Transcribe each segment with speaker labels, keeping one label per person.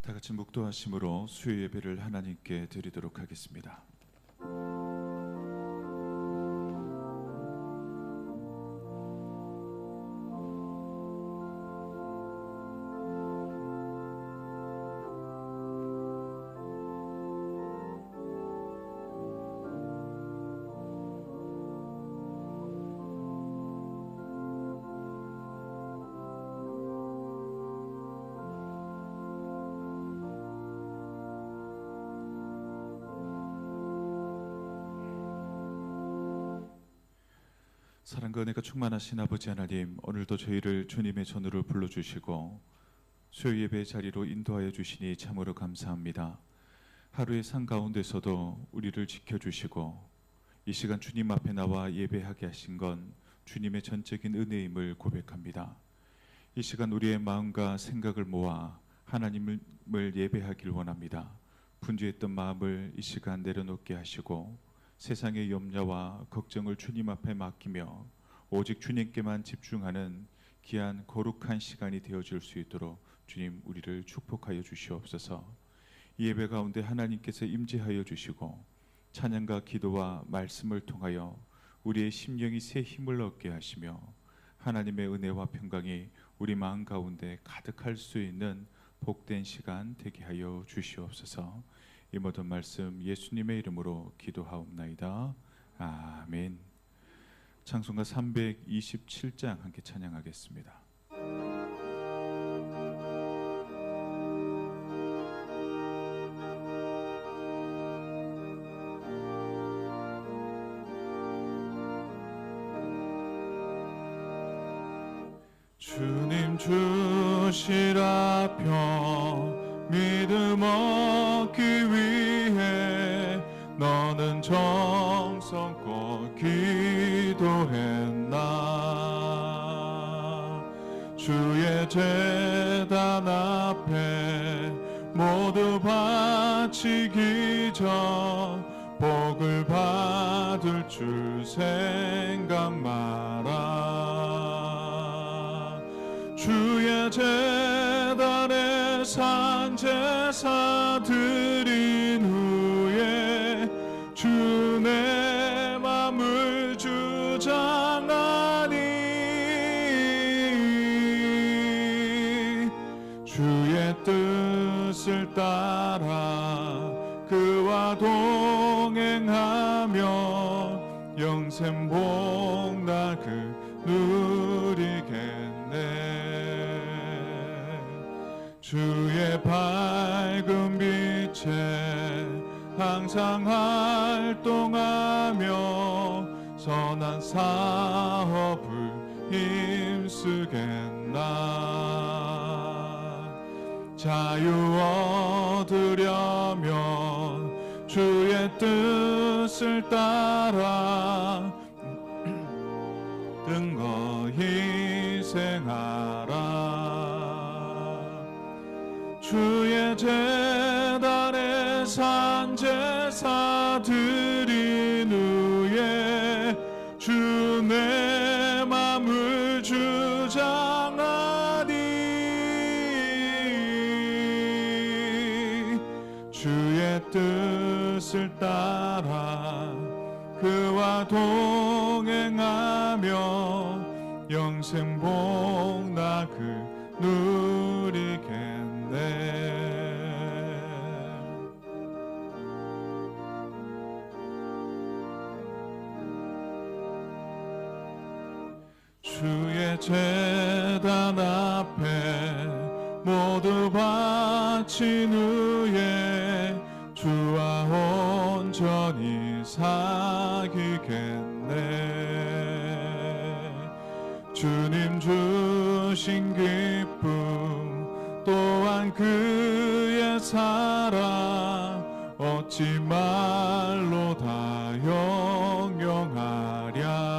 Speaker 1: 다 같이 묵도하심으로 수요 예배를 하나님께 드리도록 하겠습니다. 사랑과 은혜가 충만하신 아버지 하나님, 오늘도 저희를 주님의 전으로 불러주시고 수요 예배의 자리로 인도하여 주시니 참으로 감사합니다. 하루의 삶 가운데서도 우리를 지켜주시고 이 시간 주님 앞에 나와 예배하게 하신 건 주님의 전적인 은혜임을 고백합니다. 이 시간 우리의 마음과 생각을 모아 하나님을 예배하길 원합니다. 분주했던 마음을 이 시간 내려놓게 하시고 세상의 염려와 걱정을 주님 앞에 맡기며 오직 주님께만 집중하는 귀한 거룩한 시간이 되어질 수 있도록 주님 우리를 축복하여 주시옵소서. 이 예배 가운데 하나님께서 임재하여 주시고 찬양과 기도와 말씀을 통하여 우리의 심령이 새 힘을 얻게 하시며 하나님의 은혜와 평강이 우리 마음 가운데 가득할 수 있는 복된 시간 되게 하여 주시옵소서. 이 모든 말씀 예수님의 이름으로 기도하옵나이다. 아멘. 찬송가 327장 함께 찬양하겠습니다. 주님 주시라 평 믿음 얻기 위해 너는 정성껏 기도했나. 주의 제단 앞에 모두 바치기 전 복을 받을 줄 생각 마라. 주의 제단에 산제사 드린 후에 주 내 맘을 주장하니 주의 뜻을 따라 그와 동행하며 영생 복락을 누리겠네. 주의 밝은 빛에 항상 활동하며 선한 사업을 힘쓰겠나. 자유 얻으려면 주의 뜻을 따라 등거 희생하라. 주의 제단에 산제사 드린 후에 주 내 맘을 주장하니 주의 뜻을 따라 그와 동행하며 영생 복락을 누리겠네. 주의 제단 앞에 모두 바친 후에 주와 온전히 사귀겠네. 주님 주신 기쁨 또한 그의 사랑 어찌 말로 다 형용하랴.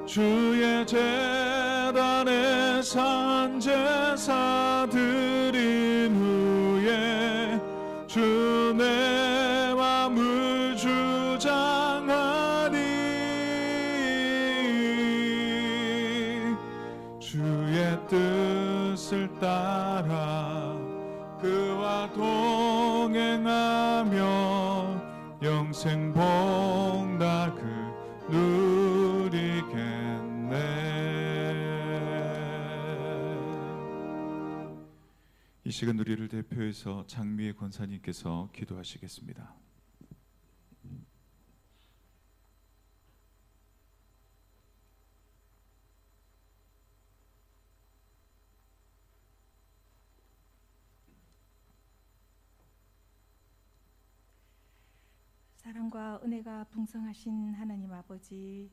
Speaker 1: 주의 제단에 산제사 드린 후에 주 내 맘을 주장하니 주의 뜻 뜻을 따라 그와 동행하며 영생 복락을 누리겠네. 이 시간 우리를 대표해서 장미애 권사님께서 기도하시겠습니다.
Speaker 2: 사랑과 은혜가 풍성하신 하나님 아버지,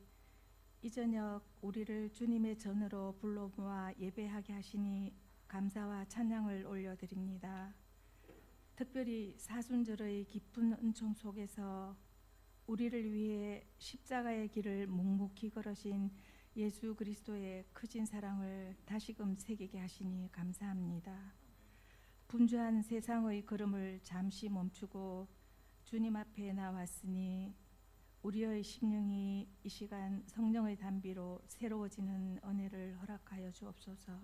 Speaker 2: 이 저녁 우리를 주님의 전으로 불러 모아 예배하게 하시니 감사와 찬양을 올려드립니다. 특별히 사순절의 깊은 은총 속에서 우리를 위해 십자가의 길을 묵묵히 걸으신 예수 그리스도의 크신 사랑을 다시금 새기게 하시니 감사합니다. 분주한 세상의 걸음을 잠시 멈추고 주님 앞에 나왔으니 우리의 심령이 이 시간 성령의 단비로 새로워지는 은혜를 허락하여 주옵소서.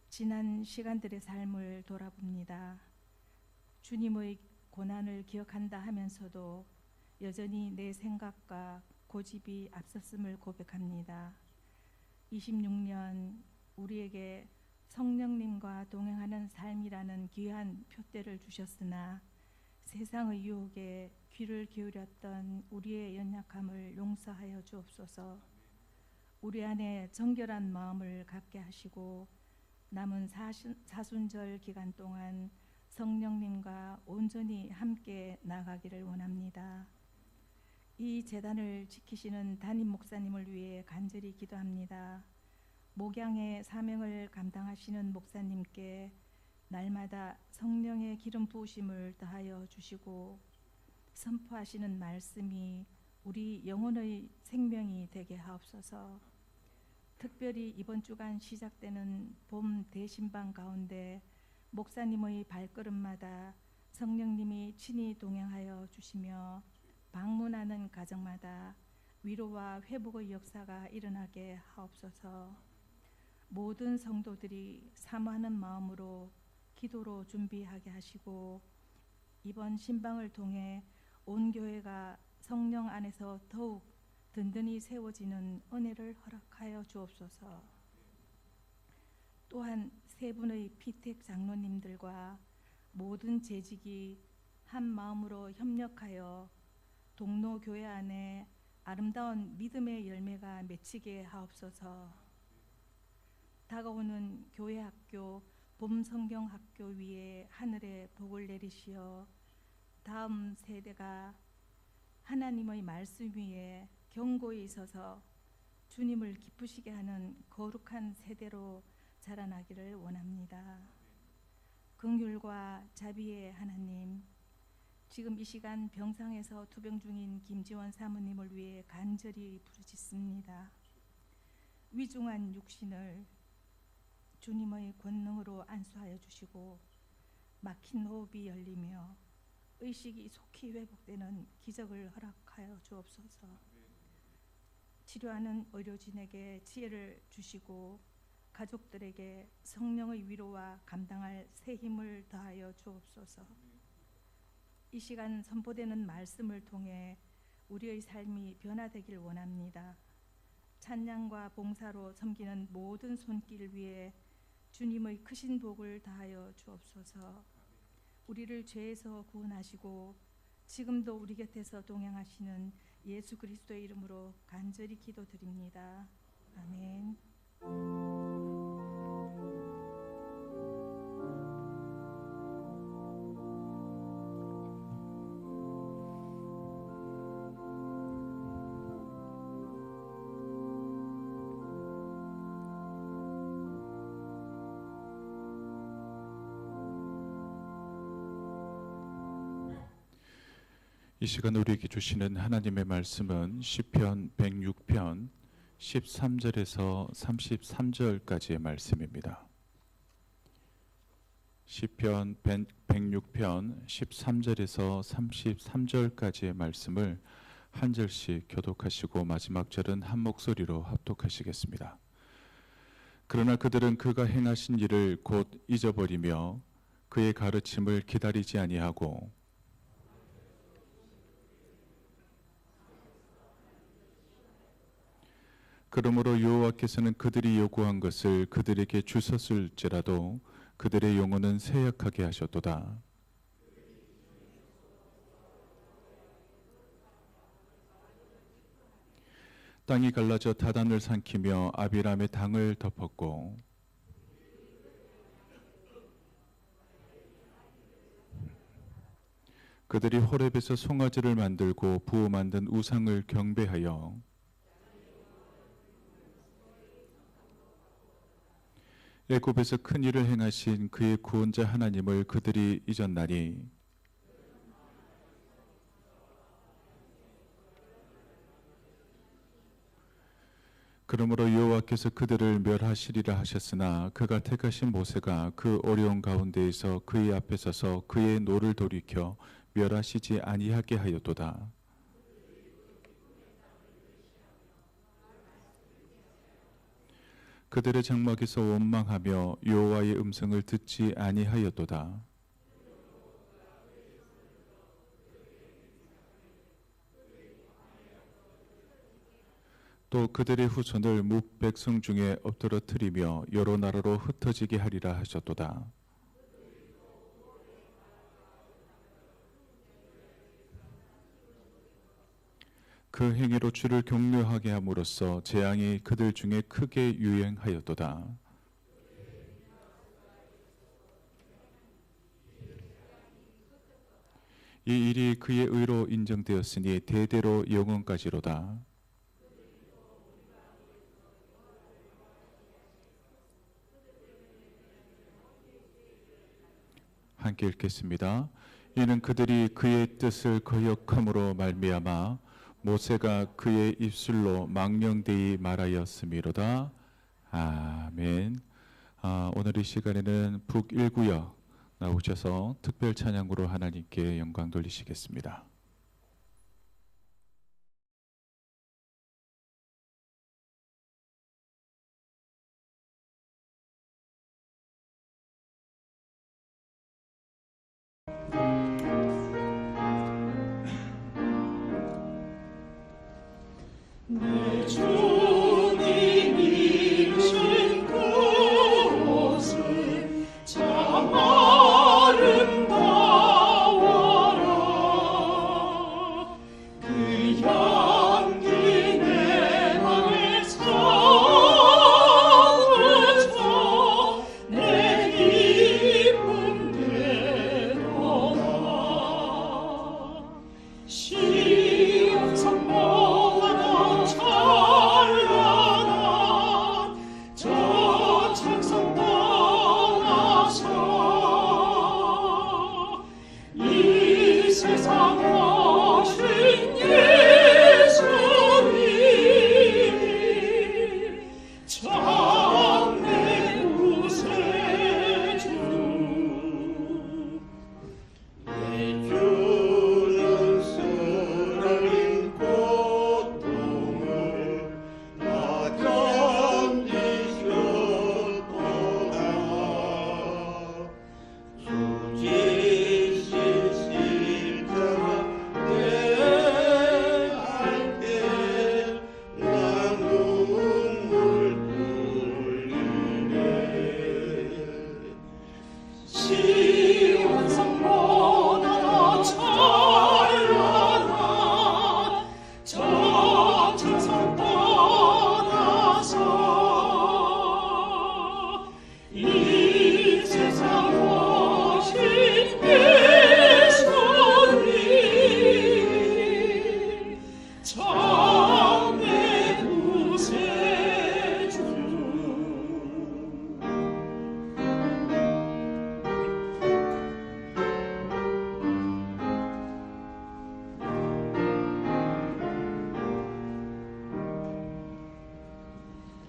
Speaker 2: 지난 시간들의 삶을 돌아봅니다. 주님의 고난을 기억한다 하면서도 여전히 내 생각과 고집이 앞섰음을 고백합니다. 26년 우리에게 성령님과 동행하는 삶이라는 귀한 표대를 주셨으나 세상의 유혹에 귀를 기울였던 우리의 연약함을 용서하여 주옵소서. 우리 안에 정결한 마음을 갖게 하시고 남은 사순절 기간 동안 성령님과 온전히 함께 나가기를 원합니다. 이 재단을 지키시는 담임 목사님을 위해 간절히 기도합니다. 목양의 사명을 감당하시는 목사님께 날마다 성령의 기름 부으심을 더하여 주시고 선포하시는 말씀이 우리 영혼의 생명이 되게 하옵소서. 특별히 이번 주간 시작되는 봄 대신방 가운데 목사님의 발걸음마다 성령님이 친히 동행하여 주시며 방문하는 가정마다 위로와 회복의 역사가 일어나게 하옵소서. 모든 성도들이 사모하는 마음으로 기도로 준비하게 하시고 이번 신방을 통해 온 교회가 성령 안에서 더욱 든든히 세워지는 은혜를 허락하여 주옵소서. 또한 세 분의 피택 장로님들과 모든 재직이 한 마음으로 협력하여 동로 교회 안에 아름다운 믿음의 열매가 맺히게 하옵소서. 다가오는 교회 학교 봄 성경 학교 위에 하늘의 복을 내리시어 다음 세대가 하나님의 말씀 위에 견고히 서서 주님을 기쁘시게 하는 거룩한 세대로 자라나기를 원합니다. 긍휼과 자비의 하나님, 지금 이 시간 병상에서 투병 중인 김지원 사모님을 위해 간절히 부르짖습니다. 위중한 육신을 주님의 권능으로 안수하여 주시고 막힌 호흡이 열리며 의식이 속히 회복되는 기적을 허락하여 주옵소서. 치료하는 의료진에게 지혜를 주시고 가족들에게 성령의 위로와 감당할 새 힘을 더하여 주옵소서. 이 시간 선포되는 말씀을 통해 우리의 삶이 변화되길 원합니다. 찬양과 봉사로 섬기는 모든 손길 위에 주님의 크신 복을 다하여 주옵소서. 우리를 죄에서 구원하시고 지금도 우리 곁에서 동행하시는 예수 그리스도의 이름으로 간절히 기도드립니다. 아멘.
Speaker 1: 이 시간 우리에게 주시는 하나님의 말씀은 시편 106편 13절에서 33절까지의 말씀입니다. 시편 106편 13절에서 33절까지의 말씀을 한 절씩 교독하시고 마지막 절은 한 목소리로 합독하시겠습니다. 그러나 그들은 그가 행하신 일을 곧 잊어버리며 그의 가르침을 기다리지 아니하고 그러므로 여호와께서는 그들이 요구한 것을 그들에게 주셨을지라도 그들의 영혼은 쇠약하게 하셨도다. 땅이 갈라져 다단을 삼키며 아비람의 당을 덮었고 그들이 호렙에서 송아지를 만들고 부어 만든 우상을 경배하여 애굽에서 큰 일을 행하신 그의 구원자 하나님을 그들이 잊었나니 그러므로 여호와께서 그들을 멸하시리라 하셨으나 그가 택하신 모세가 그 어려운 가운데에서 그의 앞에 서서 그의 노를 돌이켜 멸하시지 아니하게 하였도다. 그들의 장막에서 원망하며 여호와의 음성을 듣지 아니하였도다. 또 그들의 후손을 뭇백성 중에 엎드러뜨리며 여러 나라로 흩어지게 하리라 하셨도다. 그 행위로 주를 경멸하게 함으로써 재앙이 그들 중에 크게 유행하였도다. 이 일이 그의 의로 인정되었으니 대대로 영원까지로다. 함께 읽겠습니다. 이는 그들이 그의 뜻을 거역함으로 말미암아 모세가 그의 입술로 망령되이 말하였음이로다. 아멘. 오늘 이 시간에는 북1구역 나오셔서 특별 찬양으로 하나님께 영광 돌리시겠습니다.
Speaker 3: 내 주님이 신 그곳은 참 아름다워라. 그 향기 내 맘에 사무쳐 내 기쁨 되도다. 시온 성모가 찬란한 저 찬송 떠나서 이 세상 오신 예수님이 참 내 구세주. 내 주는 쓰라린 고통을 다 견디셨도다. 수지신 십자가 대할 때 나 눈물 흘리네. 시온 성모나 찬란한 저 찬송 떠나서 이 세상 오신 예수님 참 내 구세주.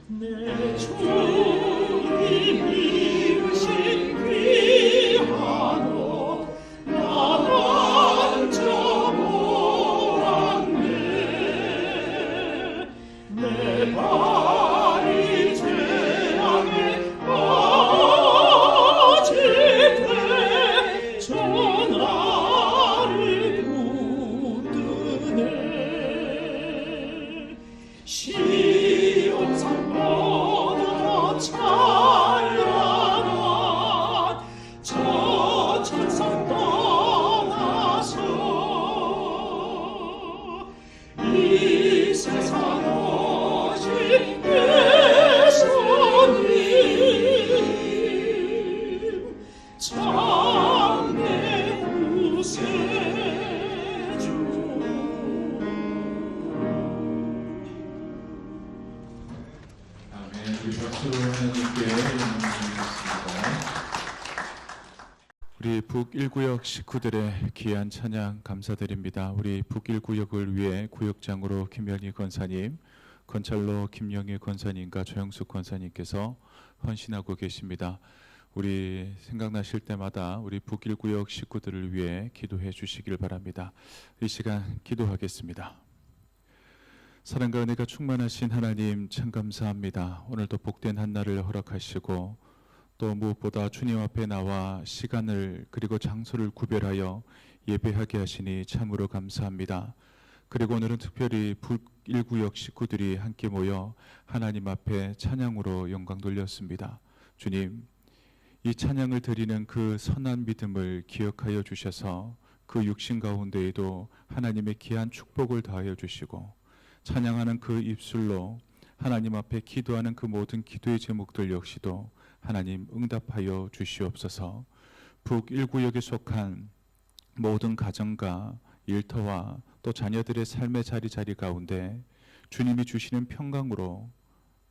Speaker 3: 내 주님이 이루신 귀한 옷 나 만져보았네. 내 발이 죄악에
Speaker 1: 우리 박수로 하나님께 영광을 드리겠습니다. 우리 북1구역 식구들의 귀한 찬양 감사드립니다. 우리 북1구역을 위해 구역장으로 김영희 권사님, 건찰로 김영희 권사님과 조영숙 권사님께서 헌신하고 계십니다. 우리 생각나실 때마다 우리 북1구역 식구들을 위해 기도해 주시길 바랍니다. 이 시간 기도하겠습니다. 사랑과 은혜가 충만하신 하나님 참 감사합니다. 오늘도 복된 한날을 허락하시고 또 무엇보다 주님 앞에 나와 시간을 그리고 장소를 구별하여 예배하게 하시니 참으로 감사합니다. 그리고 오늘은 특별히 북1구역 식구들이 함께 모여 하나님 앞에 찬양으로 영광 돌렸습니다. 주님, 이 찬양을 드리는 그 선한 믿음을 기억하여 주셔서 그 육신 가운데에도 하나님의 귀한 축복을 더하여 주시고 찬양하는 그 입술로 하나님 앞에 기도하는 그 모든 기도의 제목들 역시도 하나님 응답하여 주시옵소서. 북1구역에 속한 모든 가정과 일터와 또 자녀들의 삶의 자리 가운데 주님이 주시는 평강으로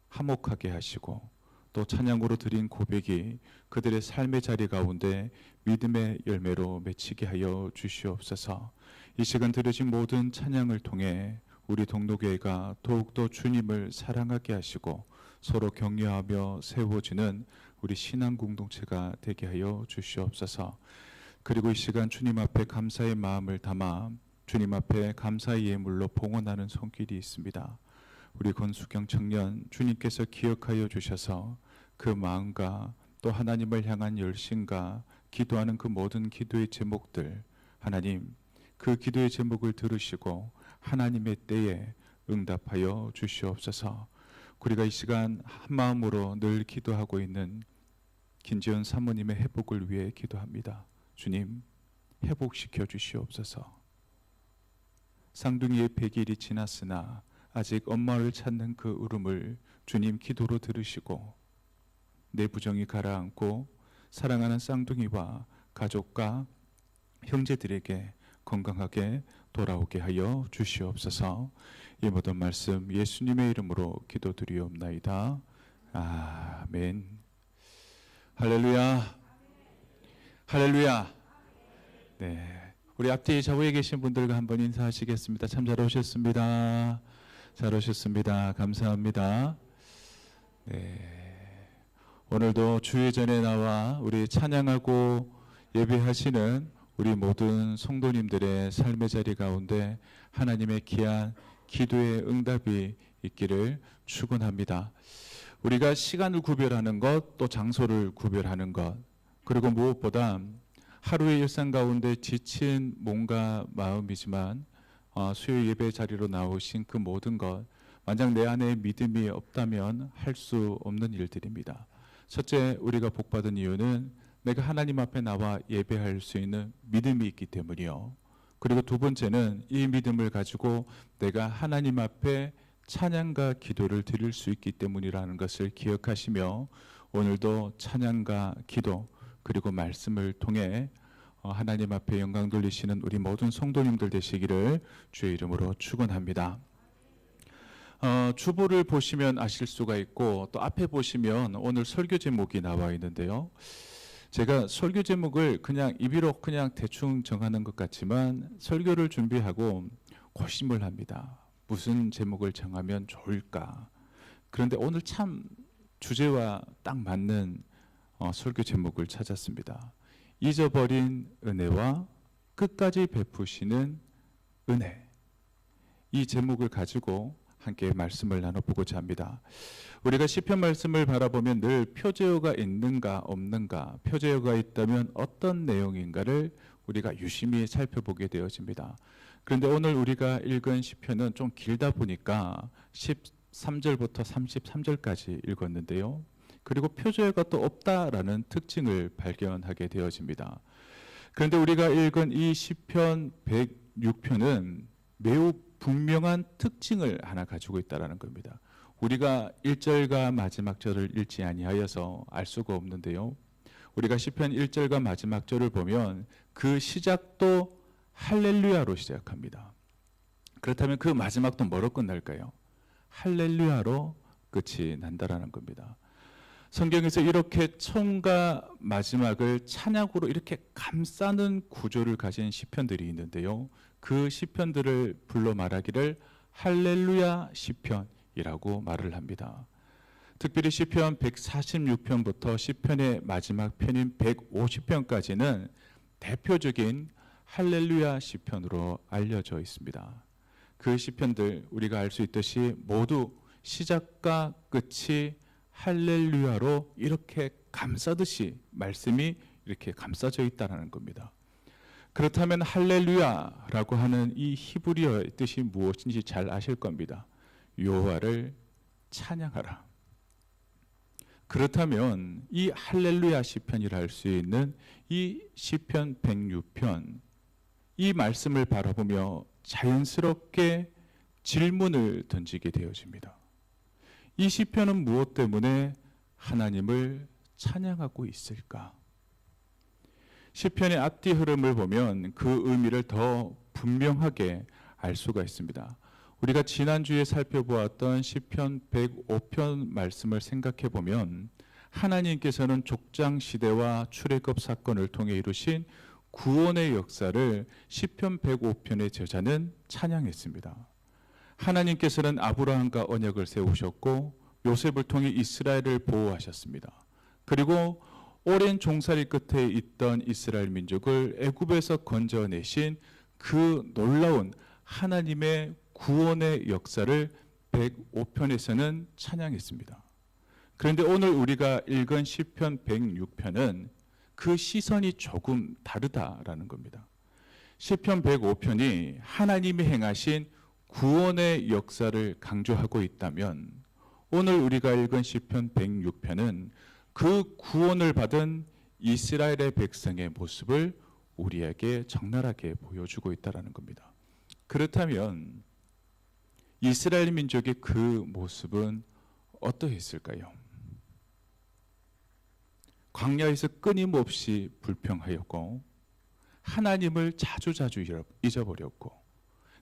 Speaker 1: 화목하게 하시고 또 찬양으로 드린 고백이 그들의 삶의 자리 가운데 믿음의 열매로 맺히게 하여 주시옵소서. 이 시간 들으신 모든 찬양을 통해 우리 동로교회가 더욱더 주님을 사랑하게 하시고 서로 격려하며 세워지는 우리 신앙 공동체가 되게 하여 주시옵소서. 그리고 이 시간 주님 앞에 감사의 마음을 담아 주님 앞에 감사의 예물로 봉헌하는 손길이 있습니다. 우리 권수경 청년 주님께서 기억하여 주셔서 그 마음과 또 하나님을 향한 열심과 기도하는 그 모든 기도의 제목들 하나님 그 기도의 제목을 들으시고 하나님의 때에 응답하여 주시옵소서. 우리가 이 시간 한 마음으로 늘 기도하고 있는 김지연 사모님의 회복을 위해 기도합니다. 주님 회복시켜 주시옵소서. 쌍둥이의 100일이 지났으나 아직 엄마를 찾는 그 울음을 주님 기도로 들으시고 내 부정이 가라앉고 사랑하는 쌍둥이와 가족과 형제들에게 건강하게 돌아오게 하여 주시옵소서. 이 모든 말씀 예수님의 이름으로 기도드리옵나이다. 아멘. 할렐루야. 할렐루야. 네, 우리 앞뒤 좌우에 계신 분들과 한번 인사하시겠습니다. 참 잘 오셨습니다. 잘 오셨습니다. 감사합니다. 네, 오늘도 주의 전에 나와 우리 찬양하고 예배하시는 우리 모든 성도님들의 삶의 자리 가운데 하나님의 귀한 기도의 응답이 있기를 축원합니다. 우리가 시간을 구별하는 것, 또 장소를 구별하는 것, 그리고 무엇보다 하루의 일상 가운데 지친 몸과 마음이지만 수요 예배 자리로 나오신 그 모든 것, 만약 내 안에 믿음이 없다면 할 수 없는 일들입니다. 첫째, 우리가 복받은 이유는 내가 하나님 앞에 나와 예배할 수 있는 믿음이 있기 때문이요. 그리고 두 번째는 이 믿음을 가지고 내가 하나님 앞에 찬양과 기도를 드릴 수 있기 때문이라는 것을 기억하시며 오늘도 찬양과 기도 그리고 말씀을 통해 하나님 앞에 영광 돌리시는 우리 모든 성도님들 되시기를 주의 이름으로 축원합니다. 주보를 보시면 아실 수가 있고 또 앞에 보시면 오늘 설교 제목이 나와 있는데요. 제가 설교 제목을 그냥 입으로 그냥 대충 정하는 것 같지만 설교를 준비하고 고심을 합니다. 무슨 제목을 정하면 좋을까? 그런데 오늘 참 주제와 딱 맞는 설교 제목을 찾았습니다. 잊어버린 은혜와 끝까지 베푸시는 은혜. 이 제목을 가지고 함께 말씀을 나눠보고자 합니다. 우리가 시편 말씀을 바라보면 늘 표제어가 있는가 없는가, 표제어가 있다면 어떤 내용인가를 우리가 유심히 살펴보게 되어집니다. 그런데 오늘 우리가 읽은 시편은 좀 길다 보니까 13절부터 33절까지 읽었는데요. 그리고 표제어가 또 없다라는 특징을 발견하게 되어집니다. 그런데 우리가 읽은 이 시편 106편은 매우 분명한 특징을 하나 가지고 있다라는 겁니다. 우리가 1절과 마지막 절을 읽지 아니하여서 알 수가 없는데요. 우리가 시편 1절과 마지막 절을 보면 그 시작도 할렐루야로 시작합니다. 그렇다면 그 마지막도 뭐로 끝날까요? 할렐루야로 끝이 난다라는 겁니다. 성경에서 이렇게 처음과 마지막을 찬양으로 이렇게 감싸는 구조를 가진 시편들이 있는데요. 그 시편들을 불러 말하기를 할렐루야 시편이라고 말을 합니다. 특별히 시편 146편부터 시편의 마지막 편인 150편까지는 대표적인 할렐루야 시편으로 알려져 있습니다. 그 시편들 우리가 알 수 있듯이 모두 시작과 끝이 할렐루야로 이렇게 감싸듯이 말씀이 이렇게 감싸져 있다는 겁니다. 그렇다면 할렐루야라고 하는 이 히브리어의 뜻이 무엇인지 잘 아실 겁니다. 여호와를 찬양하라. 그렇다면 이 할렐루야 시편이라 할 수 있는 이 시편 106편 이 말씀을 바라보며 자연스럽게 질문을 던지게 되어집니다. 이 시편은 무엇 때문에 하나님을 찬양하고 있을까? 시편의 앞뒤 흐름을 보면 그 의미를 더 분명하게 알 수가 있습니다. 우리가 지난주에 살펴보았던 시편 105편 말씀을 생각해 보면 하나님께서는 족장 시대와 출애굽 사건을 통해 이루신 구원의 역사를 시편 105편의 저자는 찬양했습니다. 하나님께서는 아브라함과 언약을 세우셨고 요셉을 통해 이스라엘을 보호하셨습니다. 그리고 오랜 종살이 끝에 있던 이스라엘 민족을 애굽에서 건져내신 그 놀라운 하나님의 구원의 역사를 105편에서는 찬양했습니다. 그런데 오늘 우리가 읽은 시편 106편은 그 시선이 조금 다르다라는 겁니다. 시편 105편이 하나님이 행하신 구원의 역사를 강조하고 있다면 오늘 우리가 읽은 시편 106편은 그 구원을 받은 이스라엘의 백성의 모습을 우리에게 적나라하게 보여주고 있다는 겁니다. 그렇다면 이스라엘 민족의 그 모습은 어떠했을까요? 광야에서 끊임없이 불평하였고 하나님을 자주자주 잊어버렸고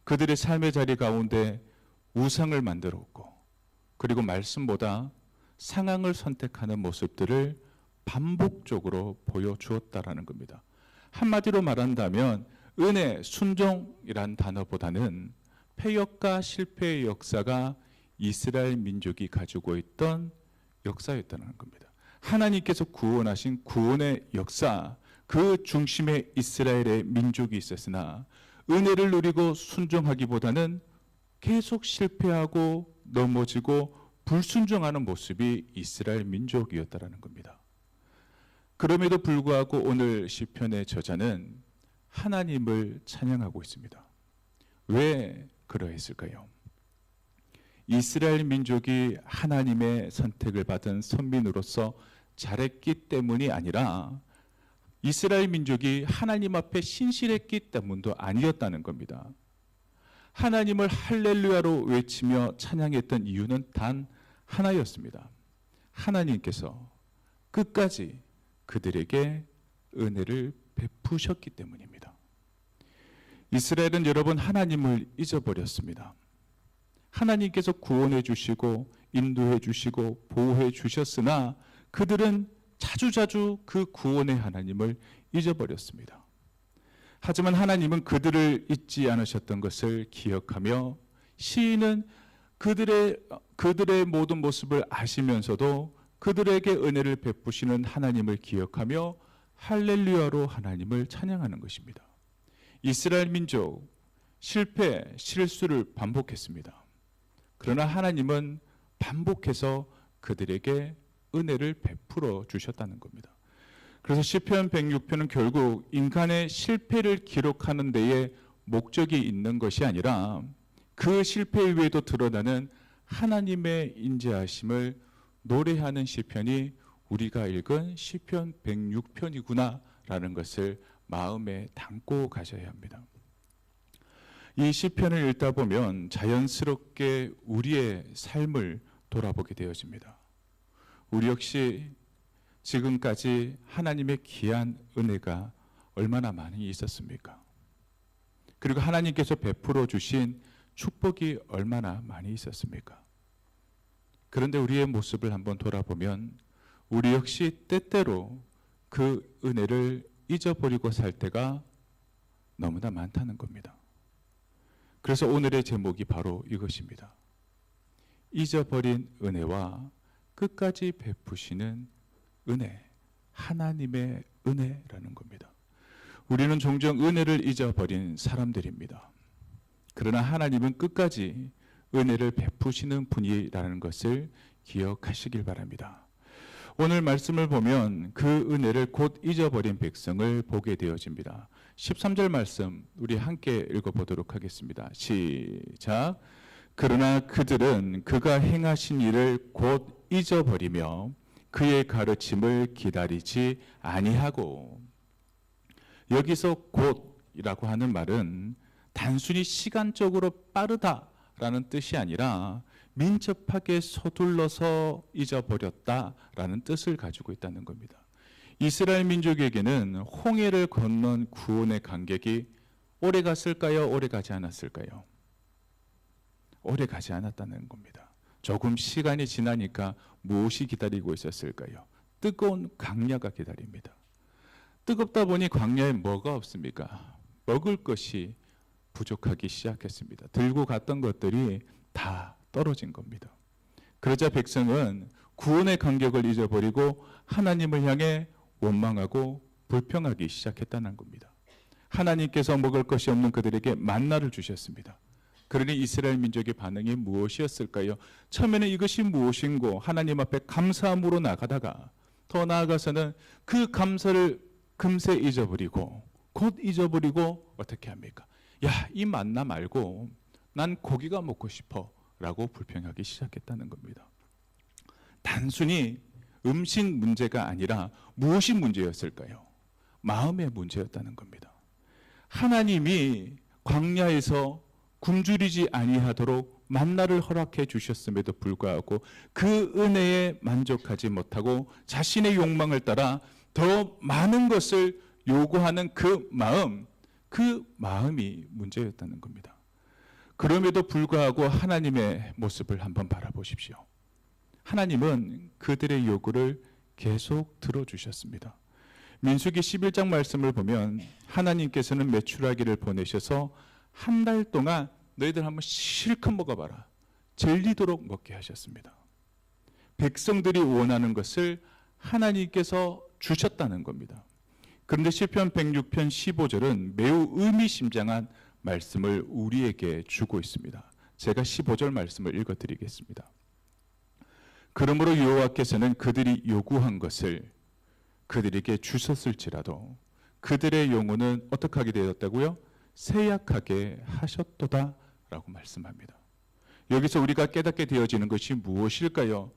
Speaker 1: 그들의 삶의 자리 가운데 우상을 만들었고 그리고 말씀보다 상황을 선택하는 모습들을 반복적으로 보여주었다라는 겁니다. 한마디로 말한다면 은혜, 순종이란 단어보다는 패역과 실패의 역사가 이스라엘 민족이 가지고 있던 역사였다는 겁니다. 하나님께서 구원하신 구원의 역사, 그 중심에 이스라엘의 민족이 있었으나 은혜를 누리고 순종하기보다는 계속 실패하고 넘어지고 불순종하는 모습이 이스라엘 민족이었다라는 겁니다. 그럼에도 불구하고 오늘 시편의 저자는 하나님을 찬양하고 있습니다. 왜 그러했을까요? 이스라엘 민족이 하나님의 선택을 받은 선민으로서 잘했기 때문이 아니라 이스라엘 민족이 하나님 앞에 신실했기 때문도 아니었다는 겁니다. 하나님을 할렐루야로 외치며 찬양했던 이유는 단 하나였습니다. 하나님께서 끝까지 그들에게 은혜를 베푸셨기 때문입니다. 이스라엘은 여러분 하나님을 잊어버렸습니다. 하나님께서 구원해 주시고 인도해 주시고 보호해 주셨으나 그들은 자주자주 그 구원의 하나님을 잊어버렸습니다. 하지만 하나님은 그들을 잊지 않으셨던 것을 기억하며 시인은 그들의 모든 모습을 아시면서도 그들에게 은혜를 베푸시는 하나님을 기억하며 할렐루야로 하나님을 찬양하는 것입니다. 이스라엘 민족 실패, 실수를 반복했습니다. 그러나 하나님은 반복해서 그들에게 은혜를 베풀어 주셨다는 겁니다. 그래서 시편 106편은 결국 인간의 실패를 기록하는 데에 목적이 있는 것이 아니라 그 실패 위에도 드러나는 하나님의 인자하심을 노래하는 시편이 우리가 읽은 시편 106편이구나라는 것을 마음에 담고 가셔야 합니다. 이 시편을 읽다 보면 자연스럽게 우리의 삶을 돌아보게 되어집니다. 우리 역시 지금까지 하나님의 귀한 은혜가 얼마나 많이 있었습니까? 그리고 하나님께서 베풀어 주신 축복이 얼마나 많이 있었습니까? 그런데 우리의 모습을 한번 돌아보면 우리 역시 때때로 그 은혜를 잊어버리고 살 때가 너무나 많다는 겁니다. 그래서 오늘의 제목이 바로 이것입니다. 잊어버린 은혜와 끝까지 베푸시는 은혜, 하나님의 은혜라는 겁니다. 우리는 종종 은혜를 잊어버린 사람들입니다. 그러나 하나님은 끝까지 은혜를 베푸시는 분이라는 것을 기억하시길 바랍니다. 오늘 말씀을 보면 그 은혜를 곧 잊어버린 백성을 보게 되어집니다. 13절 말씀 우리 함께 읽어보도록 하겠습니다. 시작. 그러나 그들은 그가 행하신 일을 곧 잊어버리며 그의 가르침을 기다리지 아니하고, 여기서 곧이라고 하는 말은 단순히 시간적으로 빠르다라는 뜻이 아니라 민첩하게 서둘러서 잊어버렸다라는 뜻을 가지고 있다는 겁니다. 이스라엘 민족에게는 홍해를 건넌 구원의 간격이 오래 갔을까요? 오래 가지 않았을까요? 오래 가지 않았다는 겁니다. 조금 시간이 지나니까 무엇이 기다리고 있었을까요? 뜨거운 광야가 기다립니다. 뜨겁다 보니 광야에 뭐가 없습니까? 먹을 것이 부족하기 시작했습니다. 들고 갔던 것들이 다 떨어진 겁니다. 그러자 백성은 구원의 간격을 잊어버리고 하나님을 향해 원망하고 불평하기 시작했다는 겁니다. 하나님께서 먹을 것이 없는 그들에게 만나를 주셨습니다. 그러니 이스라엘 민족의 반응이 무엇이었을까요? 처음에는 이것이 무엇인고 하나님 앞에 감사함으로 나가다가 더 나아가서는 그 감사를 금세 잊어버리고 곧 잊어버리고 어떻게 합니까? 야, 이 만나 말고 난 고기가 먹고 싶어 라고 불평하기 시작했다는 겁니다. 단순히 음식 문제가 아니라 무엇이 문제였을까요? 마음의 문제였다는 겁니다. 하나님이 광야에서 굶주리지 아니하도록 만나를 허락해 주셨음에도 불구하고 그 은혜에 만족하지 못하고 자신의 욕망을 따라 더 많은 것을 요구하는 그 마음이 문제였다는 겁니다. 그럼에도 불구하고 하나님의 모습을 한번 바라보십시오. 하나님은 그들의 요구를 계속 들어주셨습니다. 민수기 11장 말씀을 보면 하나님께서는 메추라기를 보내셔서 한 달 동안 너희들 한번 실컷 먹어봐라. 질리도록 먹게 하셨습니다. 백성들이 원하는 것을 하나님께서 주셨다는 겁니다. 그런데 시편 106편 15절은 매우 의미심장한 말씀을 우리에게 주고 있습니다. 제가 15절 말씀을 읽어드리겠습니다. 그러므로 여호와께서는 그들이 요구한 것을 그들에게 주셨을지라도 그들의 영혼은 어떻게 하게 되었다고요? 쇠약하게 하셨도다 라고 말씀합니다. 여기서 우리가 깨닫게 되어지는 것이 무엇일까요?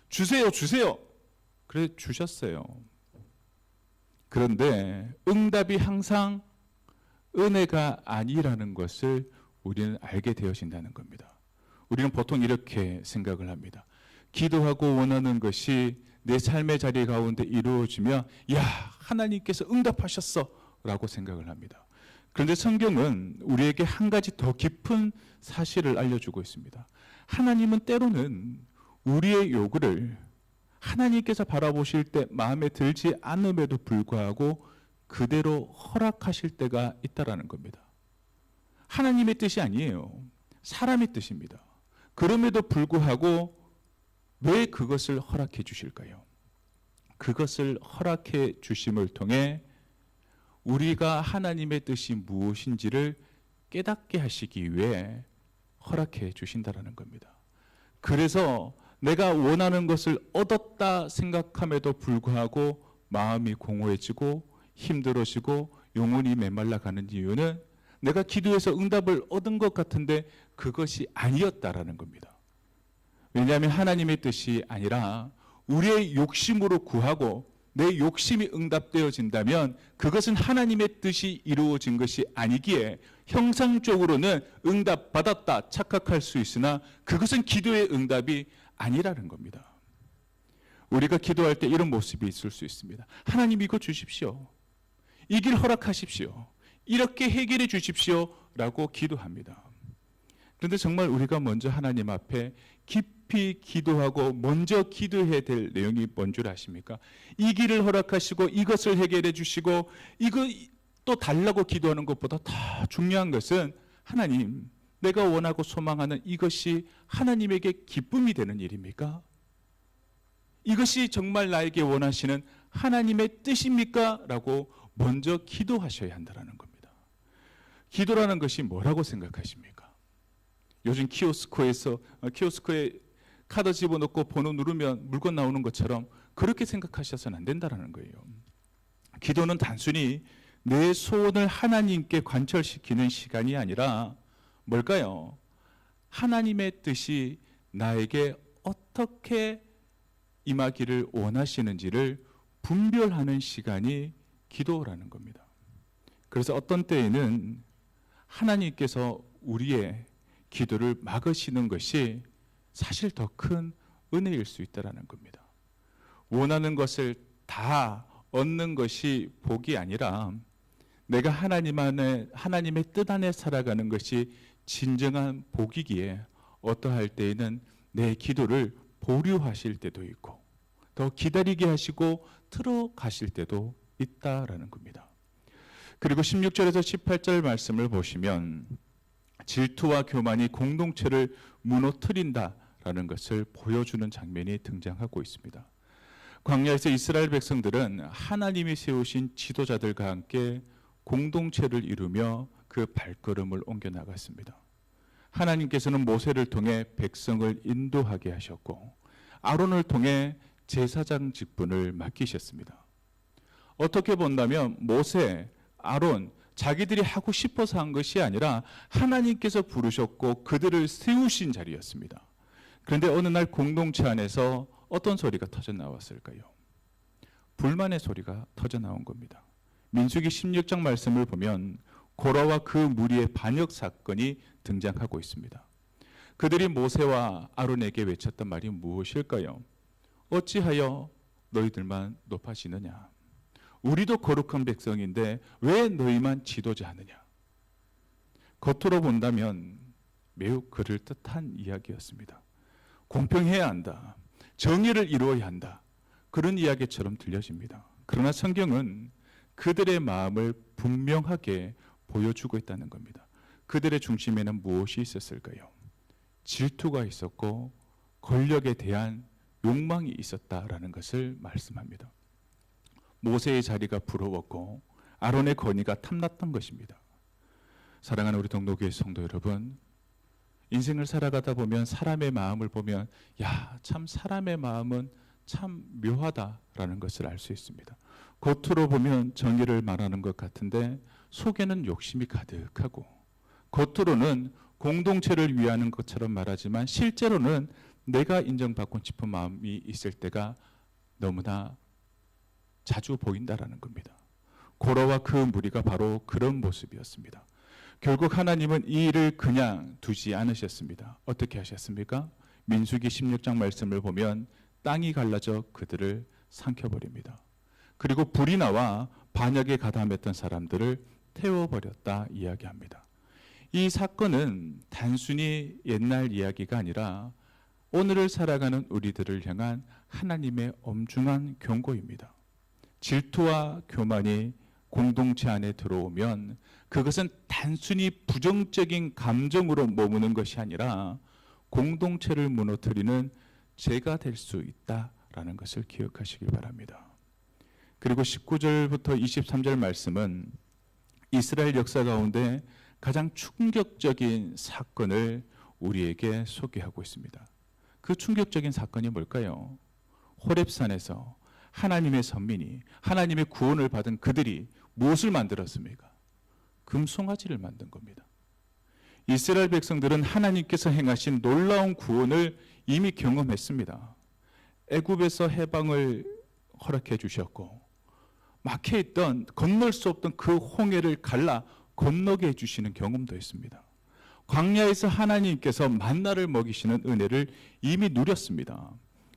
Speaker 1: 주세요, 주세요. 그래 주셨어요. 그런데 응답이 항상 은혜가 아니라는 것을 우리는 알게 되어진다는 겁니다. 우리는 보통 이렇게 생각을 합니다. 기도하고 원하는 것이 내 삶의 자리 가운데 이루어지면 야, 하나님께서 응답하셨어 라고 생각을 합니다. 그런데 성경은 우리에게 한 가지 더 깊은 사실을 알려주고 있습니다. 하나님은 때로는 우리의 요구를 하나님께서 바라보실 때 마음에 들지 않음에도 불구하고 그대로 허락하실 때가 있다라는 겁니다. 하나님의 뜻이 아니에요. 사람의 뜻입니다. 그럼에도 불구하고 왜 그것을 허락해 주실까요? 그것을 허락해 주심을 통해 우리가 하나님의 뜻이 무엇인지를 깨닫게 하시기 위해 허락해 주신다라는 겁니다. 그래서 내가 원하는 것을 얻었다 생각함에도 불구하고 마음이 공허해지고 힘들어지고 영혼이 메말라가는 이유는 내가 기도해서 응답을 얻은 것 같은데 그것이 아니었다라는 겁니다. 왜냐하면 하나님의 뜻이 아니라 우리의 욕심으로 구하고 내 욕심이 응답되어진다면 그것은 하나님의 뜻이 이루어진 것이 아니기에 형상적으로는 응답받았다 착각할 수 있으나 그것은 기도의 응답이 아니라는 겁니다. 우리가 기도할 때 이런 모습이 있을 수 있습니다. 하나님 이거 주십시오. 이 길 허락하십시오. 이렇게 해결해 주십시오 라고 기도합니다. 그런데 정말 우리가 먼저 하나님 앞에 깊이 기도하고 먼저 기도해야 될 내용이 뭔 줄 아십니까? 이 길을 허락하시고 이것을 해결해 주시고 이거 또 달라고 기도하는 것보다 더 중요한 것은 하나님, 내가 원하고 소망하는 이것이 하나님에게 기쁨이 되는 일입니까? 이것이 정말 나에게 원하시는 하나님의 뜻입니까? 라고 먼저 기도하셔야 한다는 겁니다. 기도라는 것이 뭐라고 생각하십니까? 요즘 키오스코에 카드 집어넣고 번호 누르면 물건 나오는 것처럼 그렇게 생각하셔서는 안 된다는 거예요. 기도는 단순히 내 소원을 하나님께 관철시키는 시간이 아니라 뭘까요? 하나님의 뜻이 나에게 어떻게 임하기를 원하시는지를 분별하는 시간이 기도라는 겁니다. 그래서 어떤 때에는 하나님께서 우리의 기도를 막으시는 것이 사실 더 큰 은혜일 수 있다는 겁니다. 원하는 것을 다 얻는 것이 복이 아니라 내가 하나님의 뜻 안에 살아가는 것이 진정한 복이기에 어떠할 때에는 내 기도를 보류하실 때도 있고 더 기다리게 하시고 틀어가실 때도 있다라는 겁니다. 그리고 16절에서 18절 말씀을 보시면 질투와 교만이 공동체를 무너뜨린다라는 것을 보여주는 장면이 등장하고 있습니다. 광야에서 이스라엘 백성들은 하나님이 세우신 지도자들과 함께 공동체를 이루며 그 발걸음을 옮겨 나갔습니다. 하나님께서는 모세를 통해 백성을 인도하게 하셨고 아론을 통해 제사장 직분을 맡기셨습니다. 어떻게 본다면 모세, 아론 자기들이 하고 싶어서 한 것이 아니라 하나님께서 부르셨고 그들을 세우신 자리였습니다. 그런데 어느 날 공동체 안에서 어떤 소리가 터져 나왔을까요? 불만의 소리가 터져 나온 겁니다. 민수기 16장 말씀을 보면 고라와 그 무리의 반역 사건이 등장하고 있습니다. 그들이 모세와 아론에게 외쳤던 말이 무엇일까요? 어찌하여 너희들만 높아지느냐? 우리도 거룩한 백성인데 왜 너희만 지도자 하느냐? 겉으로 본다면 매우 그럴듯한 이야기였습니다. 공평해야 한다. 정의를 이루어야 한다. 그런 이야기처럼 들려집니다. 그러나 성경은 그들의 마음을 분명하게 보여주고 있다는 겁니다. 그들의 중심에는 무엇이 있었을까요? 질투가 있었고 권력에 대한 욕망이 있었다라는 것을 말씀합니다. 모세의 자리가 부러웠고 아론의 권위가 탐났던 것입니다. 사랑하는 우리 동로교회 성도 여러분, 인생을 살아가다 보면 사람의 마음을 보면 참 사람의 마음은 참 묘하다라는 것을 알 수 있습니다. 겉으로 보면 정의를 말하는 것 같은데 속에는 욕심이 가득하고 겉으로는 공동체를 위하는 것처럼 말하지만 실제로는 내가 인정받고 싶은 마음이 있을 때가 너무나 자주 보인다라는 겁니다. 고라와 그 무리가 바로 그런 모습이었습니다. 결국 하나님은 이 일을 그냥 두지 않으셨습니다. 어떻게 하셨습니까? 민수기 16장 말씀을 보면 땅이 갈라져 그들을 삼켜버립니다. 그리고 불이 나와 반역에 가담했던 사람들을 태워버렸다 이야기합니다. 이 사건은 단순히 옛날 이야기가 아니라 오늘을 살아가는 우리들을 향한 하나님의 엄중한 경고입니다. 질투와 교만이 공동체 안에 들어오면 그것은 단순히 부정적인 감정으로 머무는 것이 아니라 공동체를 무너뜨리는 죄가 될 수 있다라는 것을 기억하시길 바랍니다. 그리고 19절부터 23절 말씀은 이스라엘 역사 가운데 가장 충격적인 사건을 우리에게 소개하고 있습니다. 그 충격적인 사건이 뭘까요? 호렙산에서 하나님의 선민이 하나님의 구원을 받은 그들이 무엇을 만들었습니까? 금송아지를 만든 겁니다. 이스라엘 백성들은 하나님께서 행하신 놀라운 구원을 이미 경험했습니다. 애굽에서 해방을 허락해 주셨고 막혀 있던 건널 수 없던 그 홍해를 갈라 건너게 해주시는 경험도 했습니다. 광야에서 하나님께서 만나를 먹이시는 은혜를 이미 누렸습니다.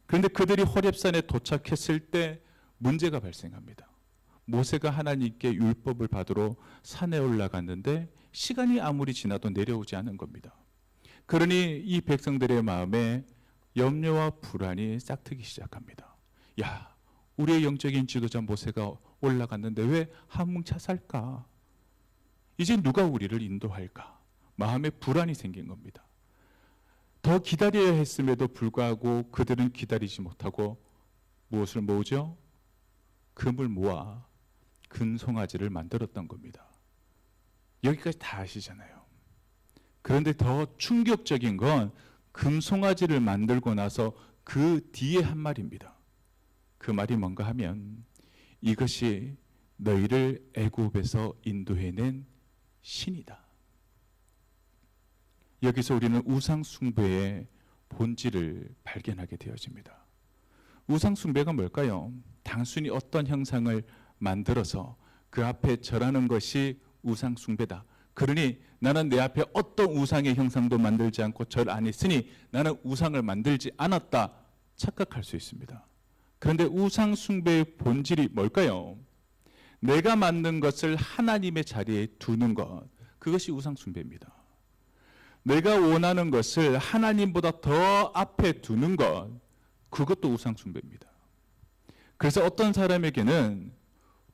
Speaker 1: 그런데 그들이 호렙산에 도착했을 때 문제가 발생합니다. 모세가 하나님께 율법을 받으러 산에 올라갔는데 시간이 아무리 지나도 내려오지 않은 겁니다. 그러니 이 백성들의 마음에 염려와 불안이 싹트기 시작합니다. 야, 우리의 영적인 지도자 모세가 올라갔는데 왜 함흥차살까? 이제 누가 우리를 인도할까? 마음에 불안이 생긴 겁니다. 더 기다려야 했음에도 불구하고 그들은 기다리지 못하고 무엇을 모으죠? 금을 모아 금송아지를 만들었던 겁니다. 여기까지 다 아시잖아요. 그런데 더 충격적인 건 금송아지를 만들고 나서 그 뒤에 한 말입니다. 그 말이 뭔가 하면 이것이 너희를 애굽에서 인도해낸 신이다. 여기서 우리는 우상 숭배의 본질을 발견하게 되어집니다. 우상 숭배가 뭘까요? 단순히 어떤 형상을 만들어서 그 앞에 절하는 것이 우상 숭배다. 그러니 나는 내 앞에 어떤 우상의 형상도 만들지 않고 절 안 했으니 나는 우상을 만들지 않았다 착각할 수 있습니다. 그런데 우상 숭배의 본질이 뭘까요? 내가 만든 것을 하나님의 자리에 두는 것, 그것이 우상 숭배입니다. 내가 원하는 것을 하나님보다 더 앞에 두는 것, 그것도 우상 숭배입니다. 그래서 어떤 사람에게는